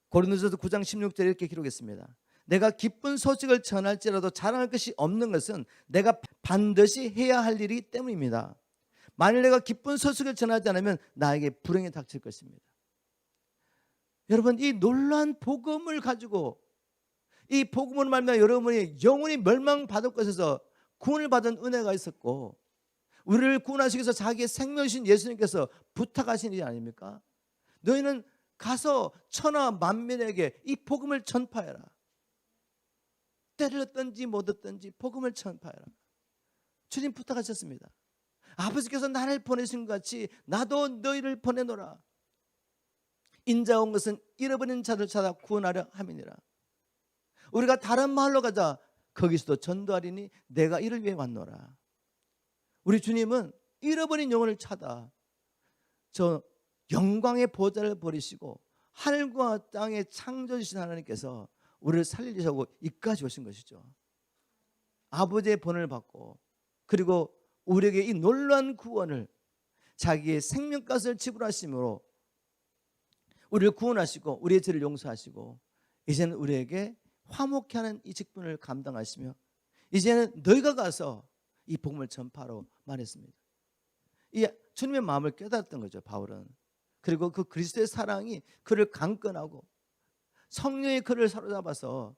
고린도전서 9장 16절에 이렇게 기록했습니다. 내가 기쁜 소식을 전할지라도 자랑할 것이 없는 것은 내가 반드시 해야 할 일이기 때문입니다. 만일 내가 기쁜 소식을 전하지 않으면 나에게 불행이 닥칠 것입니다. 여러분 이 놀라운 복음을 가지고 이 복음을 말미암아 여러분이 영원히 멸망받을 것에서 구원을 받은 은혜가 있었고 우리를 구원하시기 위해서 자기의 생명이신 예수님께서 부탁하신 일이 아닙니까? 너희는 가서 천하 만민에게 이 복음을 전파해라. 때를 얻든지 못 얻든지 복음을 전파해라. 주님 부탁하셨습니다. 아버지께서 나를 보내신 것 같이 나도 너희를 보내노라. 인자 온 것은 잃어버린 자를 찾아 구원하려 함이니라. 우리가 다른 마을로 가자. 거기서도 전도하리니 내가 이를 위해 왔노라. 우리 주님은 잃어버린 영혼을 찾아 저 영광의 보좌를 버리시고 하늘과 땅의 창조주신 하나님께서 우리를 살리려고 이까지 오신 것이죠. 아버지의 본을 받고 그리고 우리에게 이 놀라운 구원을 자기의 생명값을 지불하심으로 우리를 구원하시고 우리의 죄를 용서하시고 이제는 우리에게 화목케 하는 이 직분을 감당하시며 이제는 너희가 가서 이 복음을 전파로 말했습니다. 이 주님의 마음을 깨달았던 거죠. 바울은. 그리고 그 그리스도의 사랑이 그를 강건하고 성령이 그를 사로잡아서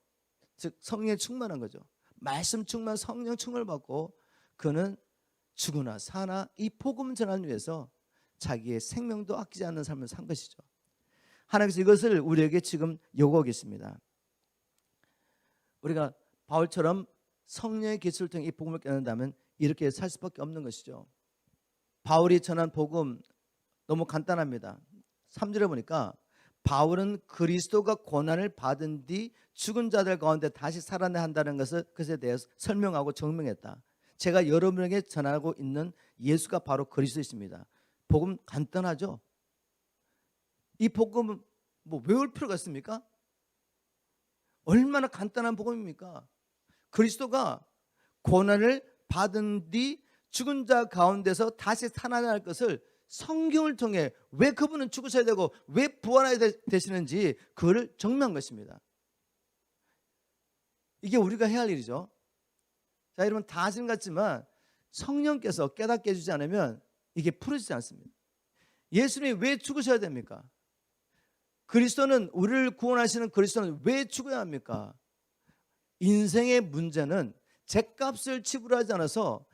즉 성령에 충만한 거죠. 말씀 충만 성령 충만을 받고 그는 죽으나 사나 이 복음 전환을 위해서 자기의 생명도 아끼지 않는 삶을 산 것이죠. 하나님께서 이것을 우리에게 지금 요구하고 계십니다. 우리가 바울처럼 성령의 계시를 통해 이 복음을 깨닫는다면 이렇게 살 수밖에 없는 것이죠. 바울이 전한 복음 너무 간단합니다. 3절에 보니까 바울은 그리스도가 고난을 받은 뒤 죽은 자들 가운데 다시 살아나야 한다는 것에 대해서 설명하고 증명했다. 제가 여러분에게 전하고 있는 예수가 바로 그리스도이십니다. 복음 간단하죠? 이 복음은 뭐 외울 필요가 있습니까? 얼마나 간단한 복음입니까? 그리스도가 고난을 받은 뒤 죽은 자 가운데서 다시 살아날 것을 성경을 통해 왜 그분은 죽으셔야 되고 왜 부활해야 되시는지 그걸 증명한 것입니다. 이게 우리가 해야 할 일이죠. 자, 여러분 다 아시는 것 같지만 성령께서 깨닫게 해주지 않으면 이게 풀어지지 않습니다. 예수님이 왜 죽으셔야 됩니까? 그리스도는 우리를 구원하시는 그리스도는 왜 죽어야 합니까? 인생의 문제는 죗값을 지불하지 않아서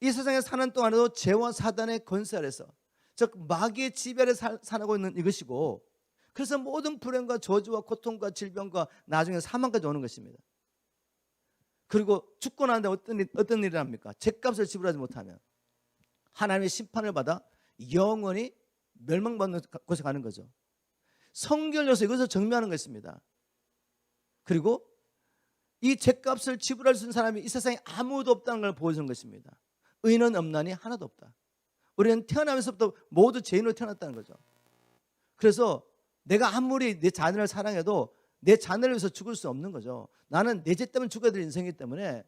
이 세상에 사는 동안에도 죄와 사단의 권세 아래서 즉 마귀의 지배 아래 살아가고 있는 이것이고 그래서 모든 불행과 저주와 고통과 질병과 나중에 사망까지 오는 것입니다. 그리고 죽고 난 다음에 어떤 일이 납니까? 죗값을 지불하지 못하면 하나님의 심판을 받아 영원히 멸망받는 곳에 가는 거죠. 성경에서 이것을 증명하는 것입니다. 그리고 이 죗값을 지불할 수 있는 사람이 이 세상에 아무도 없다는 걸 보여주는 것입니다. 의인은 없나니 하나도 없다. 우리는 태어나면서부터 모두 죄인으로 태어났다는 거죠. 그래서 내가 아무리 내 자녀를 사랑해도 내 자녀를 위해서 죽을 수 없는 거죠. 나는 내 죄 때문에 죽어야 될 인생이기 때문에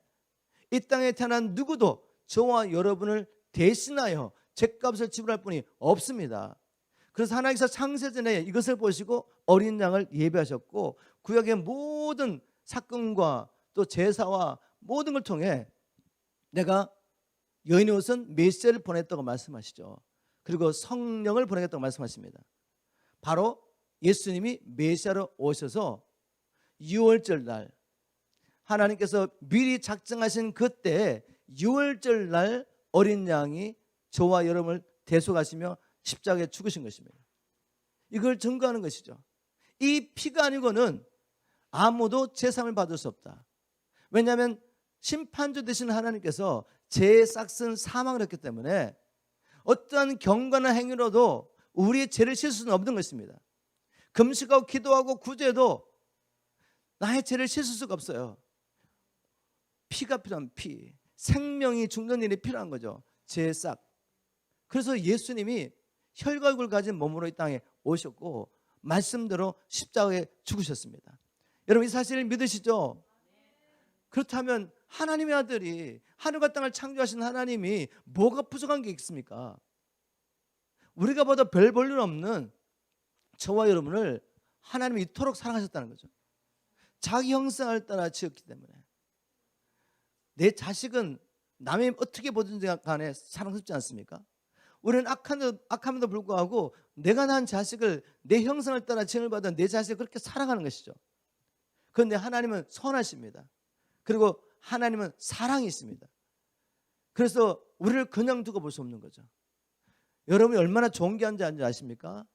이 땅에 태어난 누구도 저와 여러분을 대신하여 죗값을 지불할 분이 없습니다. 그래서 하나님께서 창세전에 이것을 보시고 어린 양을 예배하셨고 구약의 모든 사건과 또 제사와 모든 걸 통해 내가 여인의 옷은 메시아를 보냈다고 말씀하시죠. 그리고 성령을 보내겠다고 말씀하십니다. 바로 예수님이 메시아로 오셔서 유월절 날 하나님께서 미리 작정하신 그때 유월절 날 어린 양이 저와 여러분을 대속하시며 십자가에 죽으신 것입니다. 이걸 증거하는 것이죠. 이 피가 아니고는 아무도 제사함을 받을 수 없다. 왜냐하면 심판주 되신 하나님께서 죄의 싹슨 사망을 했기 때문에 어떠한 경건한 행위로도 우리의 죄를 씻을 수는 없는 것입니다. 금식하고 기도하고 구제도 나의 죄를 씻을 수가 없어요. 피가 필요한 피, 생명이 죽는 일이 필요한 거죠. 죄의 싹. 그래서 예수님이 혈과 육을 가진 몸으로 이 땅에 오셨고 말씀대로 십자가에 죽으셨습니다. 여러분 이 사실을 믿으시죠? 그렇다면 하나님의 아들이 하늘과 땅을 창조하신 하나님이 뭐가 부족한 게 있습니까? 우리가 봐도 별 볼 일 없는 저와 여러분을 하나님이 이토록 사랑하셨다는 거죠. 자기 형상을 따라 지었기 때문에 내 자식은 남이 어떻게 보든지 간에 사랑스럽지 않습니까? 우리는 악함에도 불구하고 내가 낳은 자식을 내 형상을 따라 지음을 받은 내 자식을 그렇게 사랑하는 것이죠. 그런데 하나님은 선하십니다. 그리고 하나님은 사랑이 있습니다. 그래서 우리를 그냥 두고 볼 수 없는 거죠. 여러분이 얼마나 존귀한지 아십니까?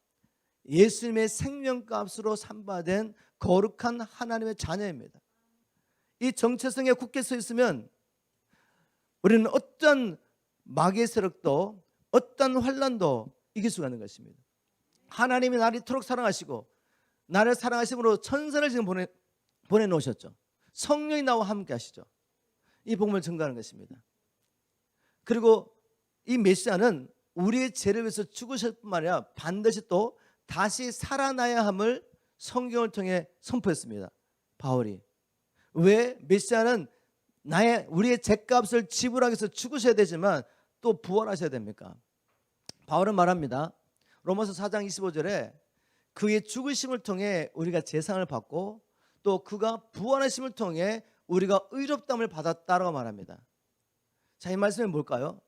예수님의 생명값으로 산바된 거룩한 하나님의 자녀입니다. 이 정체성에 굳게 서 있으면 우리는 어떤 마귀의 세력도 어떤 환난도 이길 수가 있는 것입니다. 하나님이 나를 이토록 사랑하시고 나를 사랑하심으로 천사를 지금 보내놓으셨죠. 성령이 나와 함께 하시죠. 이 복음을 증거하는 것입니다. 그리고 이 메시아는 우리의 죄를 위해서 죽으실 뿐만 아니라 반드시 또 다시 살아나야 함을 성경을 통해 선포했습니다. 바울이. 왜 메시아는 우리의 죄값을 지불하기 위해서 죽으셔야 되지만 또 부활하셔야 됩니까? 바울은 말합니다. 로마서 4장 25절에 그의 죽으심을 통해 우리가 제상을 받고 또 그가 부활하심을 통해 우리가 의롭다함을 받았다라고 말합니다. 자, 이 말씀이 뭘까요?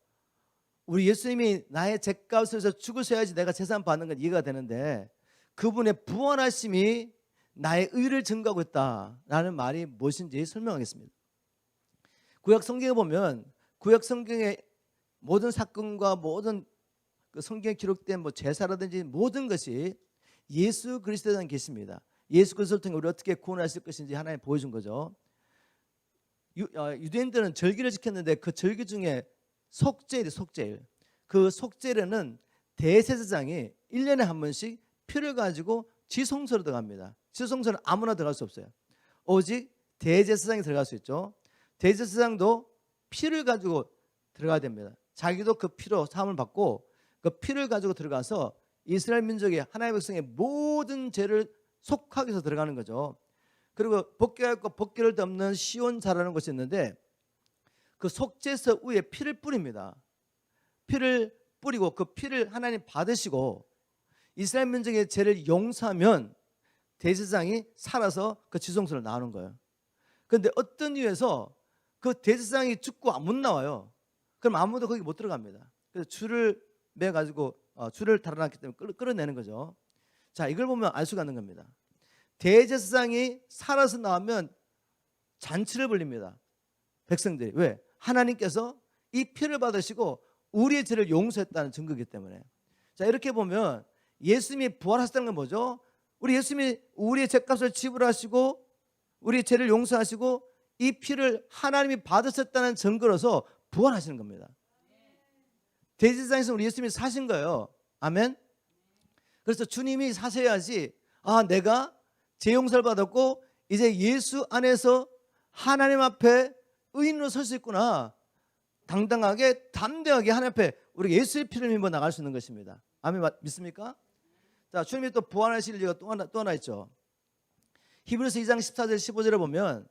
우리 예수님이 나의 죄값을 위해서 죽으셔야지 내가 제상 받는 건 이해가 되는데 그분의 부활하심이 나의 의를 증거하고 있다라는 말이 무엇인지 설명하겠습니다. 구약 성경에 보면 구약 성경의 모든 사건과 모든 그 성경에 기록된 뭐 제사라든지 모든 것이 예수 그리스도에 대한 계시입니다. 예수 그리스도를 통해 우리 어떻게 구원하실 것인지 하나님 보여준 거죠. 유대인들은 절기를 지켰는데 그 절기 중에 속죄일, 속죄일. 그 속죄일에는 대제사장이 1년에 한 번씩 피를 가지고 지성소로 들어갑니다. 지성소는 아무나 들어갈 수 없어요. 오직 대제사장이 들어갈 수 있죠. 대제사장도 피를 가지고 들어가야 됩니다. 자기도 그 피로 사함을 받고 그 피를 가지고 들어가서 이스라엘 민족의 하나님의 백성의 모든 죄를 속하기 위해서 들어가는 거죠. 그리고 복궤가 있고 복궤를 덮는 시온자라는 곳이 있는데 그 속죄서 위에 피를 뿌립니다. 피를 뿌리고 그 피를 하나님 받으시고 이스라엘 민족의 죄를 용서하면 대제사장이 살아서 그 지성소를 나오는 거예요. 그런데 어떤 이유에서 그 대제사장이 죽고 못 나와요. 그럼 아무도 거기 못 들어갑니다. 그래서 줄을 매가지고 줄을 달아놨기 때문에 끌어내는 거죠. 자, 이걸 보면 알 수가 있는 겁니다. 대제사장이 살아서 나오면 잔치를 벌립니다. 백성들이. 왜? 하나님께서 이 피를 받으시고 우리의 죄를 용서했다는 증거이기 때문에. 자, 이렇게 보면 예수님이 부활하셨다는 건 뭐죠? 우리 예수님이 우리의 죄값을 지불하시고 우리의 죄를 용서하시고 이 피를 하나님이 받으셨다는 증거로서 부활하시는 겁니다. 대제사장에서 우리 예수님이 사신 거예요. 아멘. 그래서 주님이 사셔야지 내가 죄 용서를 받았고 이제 예수 안에서 하나님 앞에 의인으로 설 수 있구나. 당당하게 담대하게 하나님 앞에 우리가 예수의 피를 믿어 나갈 수 있는 것입니다. 아멘. 믿습니까? 자, 주님이 또 부활하실 이유가 또 하나 있죠. 히브리서 2장 14절 15절에 보면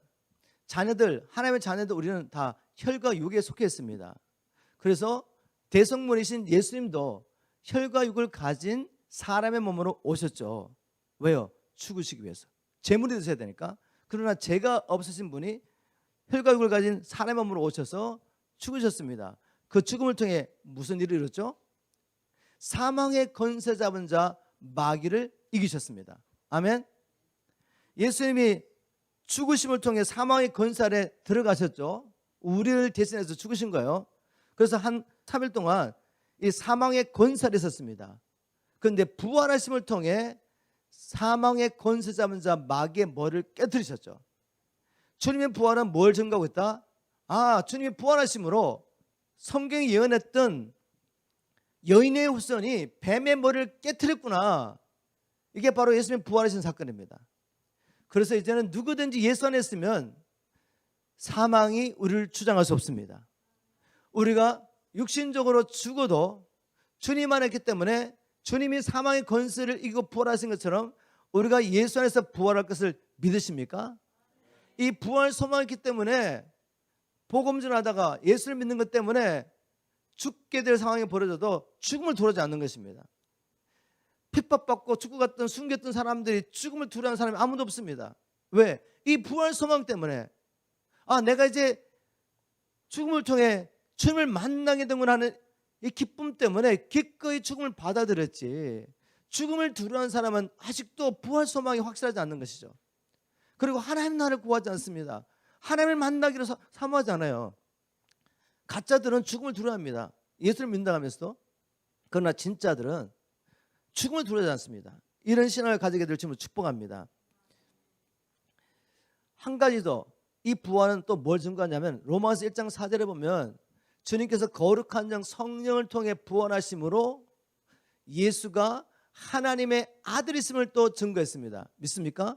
자녀들, 하나님의 자녀들 우리는 다 혈과 육에 속해 있습니다. 그래서 대성물이신 예수님도 혈과 육을 가진 사람의 몸으로 오셨죠. 왜요? 죽으시기 위해서. 제물이 되셔야 되니까. 그러나 죄가 없으신 분이 혈과 육을 가진 사람의 몸으로 오셔서 죽으셨습니다. 그 죽음을 통해 무슨 일을 이뤘죠? 사망의 권세 잡은 자 마귀를 이기셨습니다. 아멘. 예수님이 죽으심을 통해 사망의 권세 아래 들어가셨죠. 우리를 대신해서 죽으신 거예요. 그래서 한 3일 동안 이 사망의 권세 아래 있었습니다. 그런데 부활하심을 통해 사망의 권세 잡은 자 마귀의 머리를 깨뜨리셨죠. 주님의 부활은 뭘 증거하고 있다? 주님이 부활하심으로 성경이 예언했던 여인의 후손이 뱀의 머리를 깨뜨렸구나. 이게 바로 예수님 부활하신 사건입니다. 그래서 이제는 누구든지 예수 안에 있으면 사망이 우리를 주장할 수 없습니다. 우리가 육신적으로 죽어도 주님 안에 있기 때문에 주님이 사망의 권세를 이기고 부활하신 것처럼 우리가 예수 안에서 부활할 것을 믿으십니까? 이 부활 소망이 있기 때문에 복음 전하다가 예수를 믿는 것 때문에 죽게 될 상황이 벌어져도 죽음을 두려워하지 않는 것입니다. 핍박받고 죽고 갔던 숨겼던 사람들이 죽음을 두려워하는 사람이 아무도 없습니다. 왜? 이 부활 소망 때문에 내가 이제 죽음을 통해 주님을 만나게 되면 하는 이 기쁨 때문에 기꺼이 죽음을 받아들였지, 죽음을 두려워하는 사람은 아직도 부활 소망이 확실하지 않는 것이죠. 그리고 하나님 나라를 구하지 않습니다. 하나님을 만나기로 사모하지 않아요. 가짜들은 죽음을 두려워합니다. 예수를 믿는다 하면서도. 그러나 진짜들은 죽음을 두려워하지 않습니다. 이런 신앙을 가지게 될 주님을 축복합니다. 한 가지 더, 이 부활은 또 뭘 증거하냐면 로마서 1장 4절에 보면 주님께서 거룩한 영 성령을 통해 부활하심으로 예수가 하나님의 아들이심을 또 증거했습니다. 믿습니까?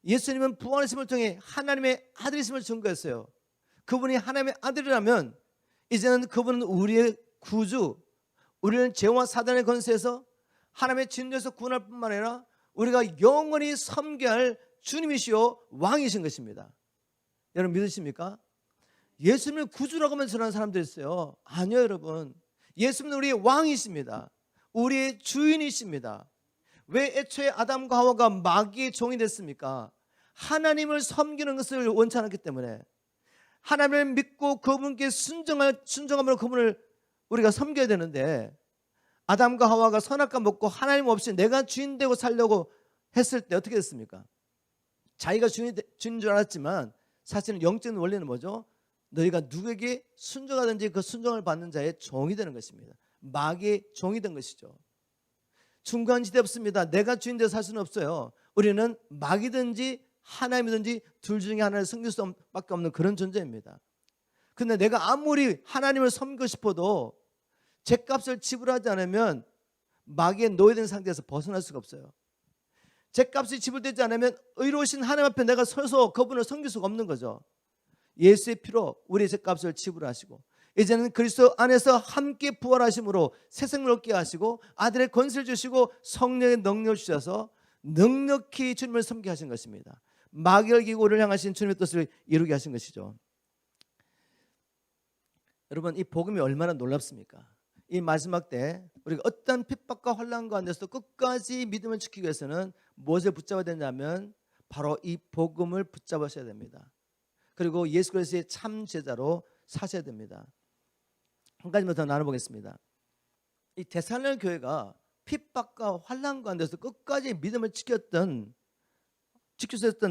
예수님은 부활하심을 통해 하나님의 아들이심을 증거했어요. 그분이 하나님의 아들이라면 이제는 그분은 우리의 구주, 우리는 죄와 사단의 권세에서 하나님의 진노에서 구원할 뿐만 아니라 우리가 영원히 섬겨야 할 주님이시요 왕이신 것입니다. 여러분 믿으십니까? 예수님을 구주라고만 전하는 사람들이 있어요. 아니요, 여러분. 예수님은 우리의 왕이십니다. 우리의 주인이십니다. 왜 애초에 아담과 하와가 마귀의 종이 됐습니까? 하나님을 섬기는 것을 원치 않았기 때문에, 하나님을 믿고 그분께 순종함으로 그분을 우리가 섬겨야 되는데, 아담과 하와가 선악과 먹고 하나님 없이 내가 주인 되고 살려고 했을 때 어떻게 됐습니까? 자기가 주인인 줄 알았지만 사실은 영적인 원리는 뭐죠? 너희가 누구에게 순종하든지 그 순종을 받는 자의 종이 되는 것입니다. 마귀의 종이 된 것이죠. 중간 지대 없습니다. 내가 주인 되어 살 수는 없어요. 우리는 마귀든지 하나님이든지 둘 중에 하나를 섬길 수밖에 없는 그런 존재입니다. 근데 내가 아무리 하나님을 섬기고 싶어도 죗값을 지불하지 않으면 마귀의 노예된 상태에서 벗어날 수가 없어요. 죗값이 지불되지 않으면 의로우신 하나님 앞에 내가 서서 그분을 섬길 수가 없는 거죠. 예수의 피로 우리의 죗값을 지불하시고 이제는 그리스도 안에서 함께 부활하심으로 새 생명을 얻게 하시고 아들의 권세를 주시고 성령의 능력을 주셔서 넉넉히 주님을 섬기게 하신 것입니다. 마귀를 이기고 우리를 향하신 주님의 뜻을 이루게 하신 것이죠. 여러분, 이 복음이 얼마나 놀랍습니까? 이 마지막 때 우리가 어떤 핍박과 환난 가운데서 끝까지 믿음을 지키기 위해서는 무엇을 붙잡아야 되냐면 바로 이 복음을 붙잡으셔야 됩니다. 그리고 예수 그리스도의 참 제자로 사셔야 됩니다. 한 가지만 더 나눠보겠습니다. 이 데살로니가 교회가 핍박과 환난 가운데서 끝까지 믿음을 지켰던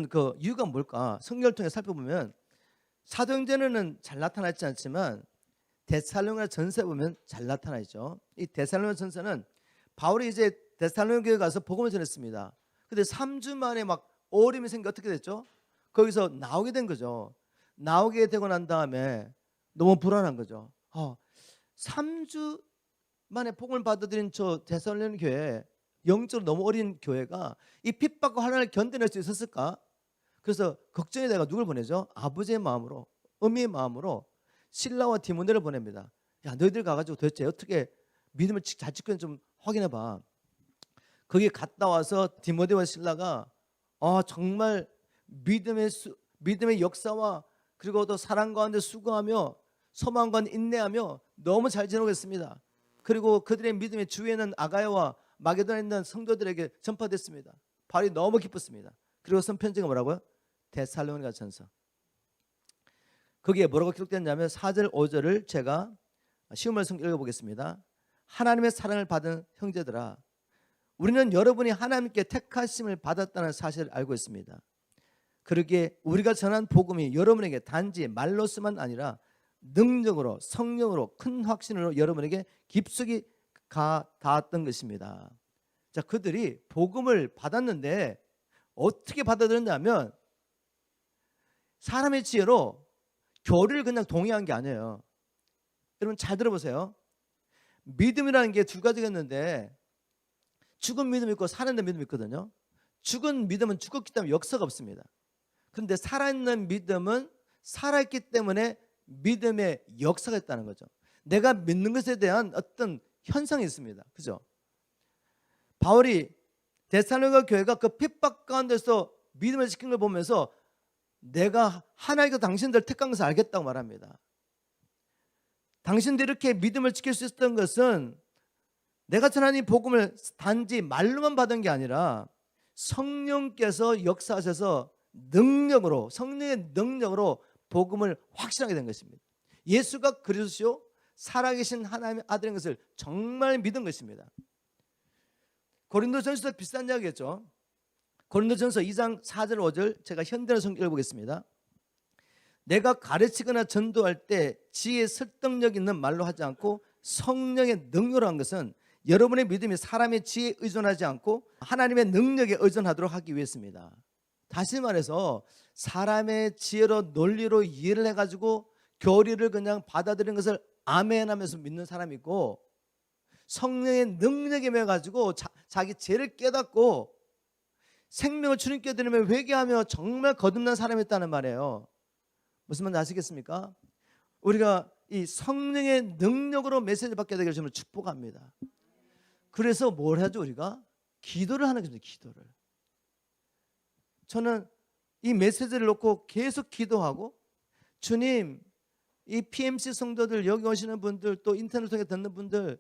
그 이유가 뭘까? 성경을 통해 살펴보면 사도행전에는 잘 나타나지 않지만 데살로니가 전서에 보면 잘 나타나죠. 이 데살로니가 전서는 바울이 이제 데살로니가 교회에 가서 복음을 전했습니다. 근데 3주 만에 막 어려움이 생겨 어떻게 됐죠? 거기서 나오게 된 거죠. 나오게 되고 난 다음에 너무 불안한 거죠. 3주 만에 복음을 받아들인 저 데살로니가 교회, 영적으로 너무 어린 교회가 이 핍박과 환난을 견뎌낼 수 있었을까? 그래서 걱정이 돼가 누굴 보내죠? 아버지의 마음으로, 어미의 마음으로 실라와 디모데를 보냅니다. 야, 너희들 가가지고 도대체 어떻게 믿음을 잘 지키는지 좀 확인해봐. 거기 갔다 와서 디모데와 실라가 정말 믿음의 역사와 그리고 또 사랑 가운데 수고하며 소망 가운데 인내하며 너무 잘 지내고 있습니다. 그리고 그들의 믿음의 주위에는 아가야와 마게도나에 있는 성도들에게 전파됐습니다. 바울이 너무 기뻤습니다. 그리고 쓴 편지가 뭐라고요? 데살로니가 전서. 거기에 뭐라고 기록됐냐면 4절 5절을 제가 쉬운 말씀 읽어보겠습니다. 하나님의 사랑을 받은 형제들아, 우리는 여러분이 하나님께 택하심을 받았다는 사실을 알고 있습니다. 그러기에 우리가 전한 복음이 여러분에게 단지 말로서만 아니라 능력으로, 성령으로, 큰 확신으로 여러분에게 깊숙이 닿았던 것입니다. 자, 그들이 복음을 받았는데 어떻게 받아들였냐면 사람의 지혜로 교리를 그냥 동의한 게 아니에요. 여러분 잘 들어보세요. 믿음이라는 게 두 가지가 있는데 죽은 믿음이 있고 살아있는 믿음이 있거든요. 죽은 믿음은 죽었기 때문에 역사가 없습니다. 그런데 살아있는 믿음은 살아있기 때문에 믿음의 역사가 있다는 거죠. 내가 믿는 것에 대한 어떤 현상이 있습니다. 그죠? 바울이 데살로니가 교회가 그 핍박 가운데서 믿음을 지킨 걸 보면서 내가 하나님께서 당신들 택한 것을 알겠다고 말합니다. 당신들이 이렇게 믿음을 지킬 수 있었던 것은 내가 전한 이 복음을 단지 말로만 받은 게 아니라 성령께서 역사하셔서 능력으로, 성령의 능력으로 복음을 확신하게 된 것입니다. 예수가 그리스도시요 살아계신 하나님의 아들인 것을 정말 믿은 것입니다. 고린도전서 비슷한 이야기겠죠. 고린도전서 2장 4절 5절 제가 현대로 성경 읽어보겠습니다. 내가 가르치거나 전도할 때 지혜의 설득력 있는 말로 하지 않고 성령의 능력으로 한 것은 여러분의 믿음이 사람의 지혜에 의존하지 않고 하나님의 능력에 의존하도록 하기 위해서입니다. 다시 말해서 사람의 지혜로 논리로 이해를 해가지고 교리를 그냥 받아들이는 것을 아멘하면서 믿는 사람이 있고 성령의 능력에 매가지고 자기 죄를 깨닫고 생명을 주님께 드리며 회개하며 정말 거듭난 사람이 있다는 말이에요. 무슨 말인지 아시겠습니까? 우리가 이 성령의 능력으로 메시지를 받게 되기를 저는 축복합니다. 그래서 뭘 하죠? 우리가 기도를 하는 거죠. 기도를. 저는 이 메시지를 놓고 계속 기도하고 주님, 이 PMC 성도들 여기 오시는 분들 또 인터넷 통해 듣는 분들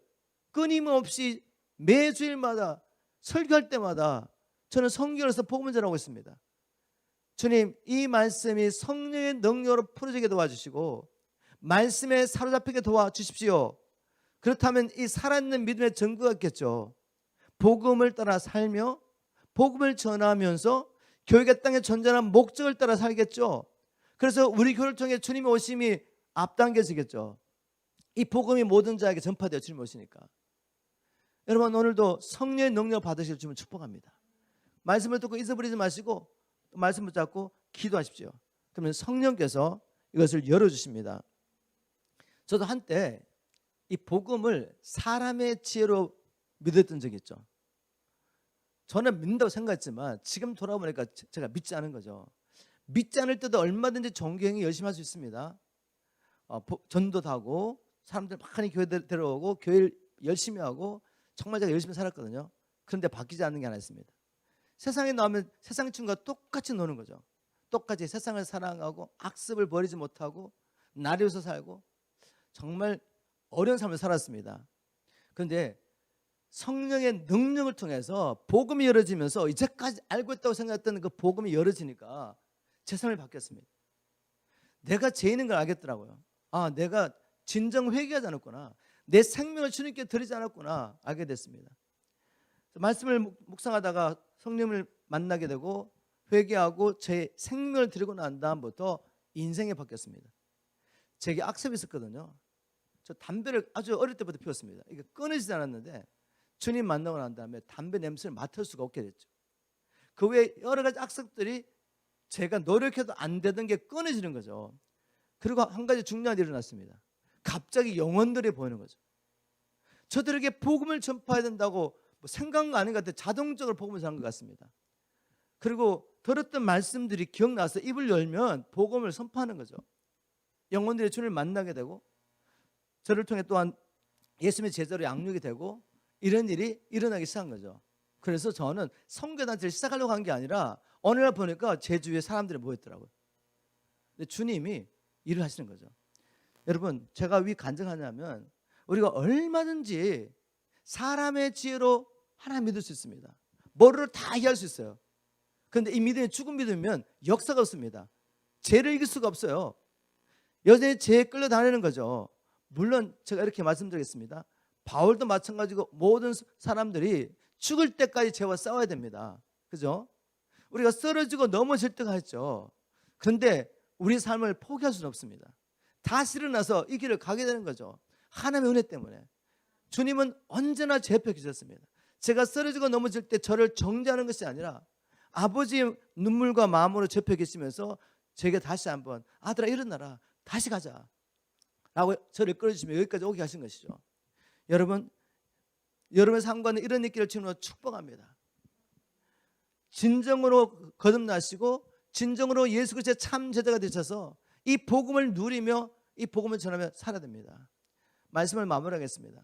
끊임없이 매주일마다 설교할 때마다 저는 성경에서 복음을 전하고 있습니다. 주님, 이 말씀이 성령의 능력으로 풀어지게 도와주시고 말씀에 사로잡히게 도와주십시오. 그렇다면 이 살아있는 믿음의 증거가 있겠죠. 복음을 따라 살며 복음을 전하면서 교회가 땅에 전전한 목적을 따라 살겠죠. 그래서 우리 교회를 통해 주님의 오심이 앞당겨지겠죠. 이 복음이 모든 자에게 전파되어 주님 오시니까. 여러분, 오늘도 성령의 능력 받으실 주님을 축복합니다. 말씀을 듣고 잊어버리지 마시고 말씀 붙잡고 기도하십시오. 그러면 성령께서 이것을 열어주십니다. 저도 한때 이 복음을 사람의 지혜로 믿었던 적이 있죠. 저는 믿는다고 생각했지만 지금 돌아보니까 제가 믿지 않은 거죠. 믿지 않을 때도 얼마든지 종교행위 열심히 할 수 있습니다. 전도도 하고 사람들 많이 교회 데려오고 교회를 열심히 하고 정말 제가 열심히 살았거든요. 그런데 바뀌지 않는 게 하나 있습니다. 세상에 나오면 세상 친구가 똑같이 노는 거죠. 똑같이 세상을 사랑하고 악습을 버리지 못하고 나를 위해서 살고 정말 어려운 삶을 살았습니다. 그런데 성령의 능력을 통해서 복음이 열어지면서 이제까지 알고 있다고 생각했던 그 복음이 열어지니까 제 삶이 바뀌었습니다. 내가 죄인인 걸 알겠더라고요. 아, 내가 진정 회개하지 않았구나. 내 생명을 주님께 드리지 않았구나 알게 됐습니다. 말씀을 묵상하다가 성령을 만나게 되고 회개하고 제 생명을 드리고 난 다음부터 인생이 바뀌었습니다. 제게 악습이 있었거든요. 저 담배를 아주 어릴 때부터 피웠습니다. 이게 끊어지지 않았는데 주님 만나고 난 다음에 담배 냄새를 맡을 수가 없게 됐죠. 그 외에 여러 가지 악습들이 제가 노력해도 안 되던 게 끊어지는 거죠. 그리고 한 가지 중요한 일이 일어났습니다. 갑자기 영혼들이 보이는 거죠. 저들에게 복음을 전파해야 된다고 생각한 거 아닌 것 같아요. 자동적으로 복음을 전한 것 같습니다. 그리고 들었던 말씀들이 기억나서 입을 열면 복음을 선포하는 거죠. 영혼들이 주님을 만나게 되고 저를 통해 또한 예수님의 제자로 양육이 되고 이런 일이 일어나기 시작한 거죠. 그래서 저는 선교단체를 시작하려고 한 게 아니라 어느 날 보니까 제 주위에 사람들이 모였더라고요. 근데 주님이 일을 하시는 거죠. 여러분, 제가 왜 간증하냐면 우리가 얼마든지 사람의 지혜로 하나님 믿을 수 있습니다. 머리로 다 이해할 수 있어요. 그런데 이 믿음이 죽은 믿음이면 역사가 없습니다. 죄를 이길 수가 없어요. 여전히 죄에 끌려다니는 거죠. 물론 제가 이렇게 말씀드리겠습니다. 바울도 마찬가지고 모든 사람들이 죽을 때까지 죄와 싸워야 됩니다. 그죠? 우리가 쓰러지고 넘어질 때가 있죠. 그런데 우리 삶을 포기할 수는 없습니다. 다시 일어나서 이 길을 가게 되는 거죠. 하나님의 은혜 때문에. 주님은 언제나 제 옆에 계셨습니다. 제가 쓰러지고 넘어질 때 저를 정죄하는 것이 아니라 아버지의 눈물과 마음으로 제 옆에 계시면서 제게 다시 한번 아들아 일어나라 다시 가자 라고 저를 끌어주시며 여기까지 오게 하신 것이죠. 여러분, 여러분의 삶과는 이런 있기를 주님으로 축복합니다. 진정으로 거듭나시고 진정으로 예수 그리스도의 참 제자가 되셔서 이 복음을 누리며 이 복음을 전하며 살아야 됩니다. 말씀을 마무리하겠습니다.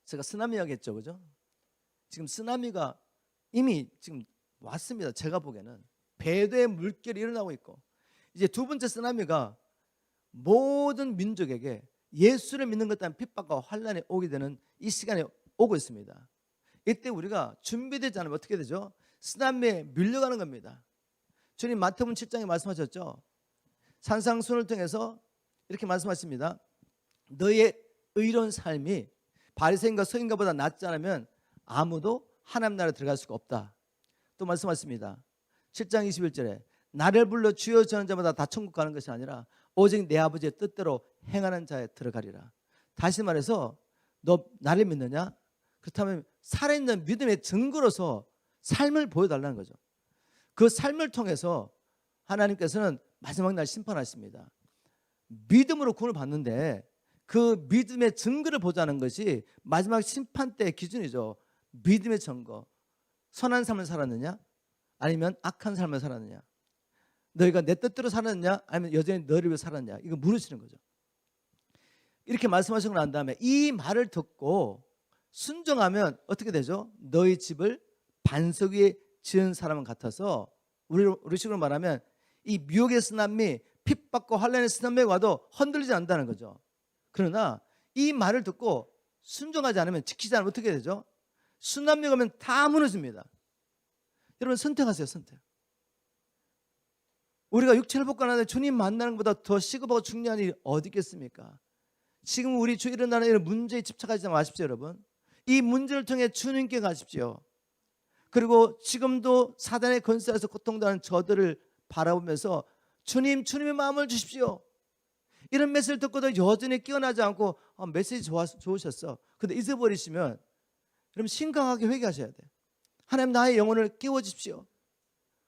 제가 쓰나미 이야기했죠, 그죠? 지금 쓰나미가 이미 지금 왔습니다. 제가 보기에는 배도의 물결이 일어나고 있고 이제 두 번째 쓰나미가 모든 민족에게 예수를 믿는 것 때문에 핍박과 환난이 오게 되는 이 시간에 오고 있습니다. 이때 우리가 준비되지 않으면 어떻게 되죠? 쓰나미에 밀려가는 겁니다. 주님 마태복음 7장에 말씀하셨죠. 산상순을 통해서 이렇게 말씀하십니다. 너의 의로운 삶이 바리새인과 서인가보다 낫지 않으면 아무도 하나님 나라에 들어갈 수가 없다. 또 말씀하십니다. 7장 21절에 나를 불러 주여 전하는 자마다 다 천국 가는 것이 아니라 오직 내 아버지의 뜻대로 행하는 자에 들어가리라. 다시 말해서 너 나를 믿느냐? 그렇다면 살아있는 믿음의 증거로서 삶을 보여달라는 거죠. 그 삶을 통해서 하나님께서는 마지막 날 심판하십니다. 믿음으로 구원을 받는데 그 믿음의 증거를 보자는 것이 마지막 심판 때의 기준이죠. 믿음의 증거. 선한 삶을 살았느냐? 아니면 악한 삶을 살았느냐? 너희가 내 뜻대로 살았느냐? 아니면 여전히 너를 위해 살았느냐? 이거 물으시는 거죠. 이렇게 말씀하시고 난 다음에 이 말을 듣고 순종하면 어떻게 되죠? 너희 집을 반석 위에 지은 사람은 같아서 우리 식으로 말하면 이 미혹의 쓰나미, 핍박과 환난의 쓰나미가 와도 흔들리지 않는다는 거죠. 그러나 이 말을 듣고 순종하지 않으면, 지키지 않으면 어떻게 되죠? 쓰나미가 오면 다 무너집니다. 여러분 선택하세요. 선택. 우리가 육체를 벗고 나는데 주님 만나는 것보다 더 시급하고 중요한 일이 어디 있겠습니까? 지금 우리 주 일어나는 이런 문제에 집착하지 마십시오. 여러분, 이 문제를 통해 주님께 가십시오. 그리고 지금도 사단의 권세에서 고통당하는 저들을 바라보면서 주님의 마음을 주십시오. 이런 메시지를 듣고도 여전히 깨어나지 않고 메시지 좋으셨어. 근데 잊어버리시면 그럼 심각하게 회개하셔야 돼요. 하나님, 나의 영혼을 깨워주십시오.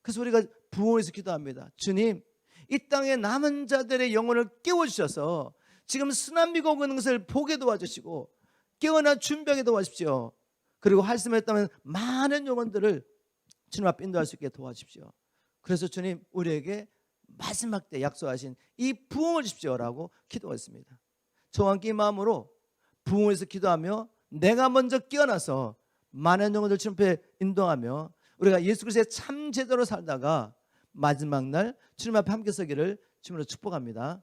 그래서 우리가 부흥에서 기도합니다. 주님, 이 땅에 남은 자들의 영혼을 깨워주셔서 지금 쓰나미고 오는 것을 보게 도와주시고 깨어나 준비하게 도와주십시오. 그리고 말씀했다면 많은 영혼들을 주님 앞에 인도할 수 있게 도와주십시오. 그래서 주님, 우리에게 마지막 때 약속하신 이 부흥을 주십시오라고 기도했습니다. 저와 함께 이 마음으로 부흥에서 기도하며 내가 먼저 깨어나서 많은 영혼들 주님 앞에 인도하며 우리가 예수 그리스도의 참 제대로 살다가 마지막 날 주님 앞에 함께 서기를 주님으로 축복합니다.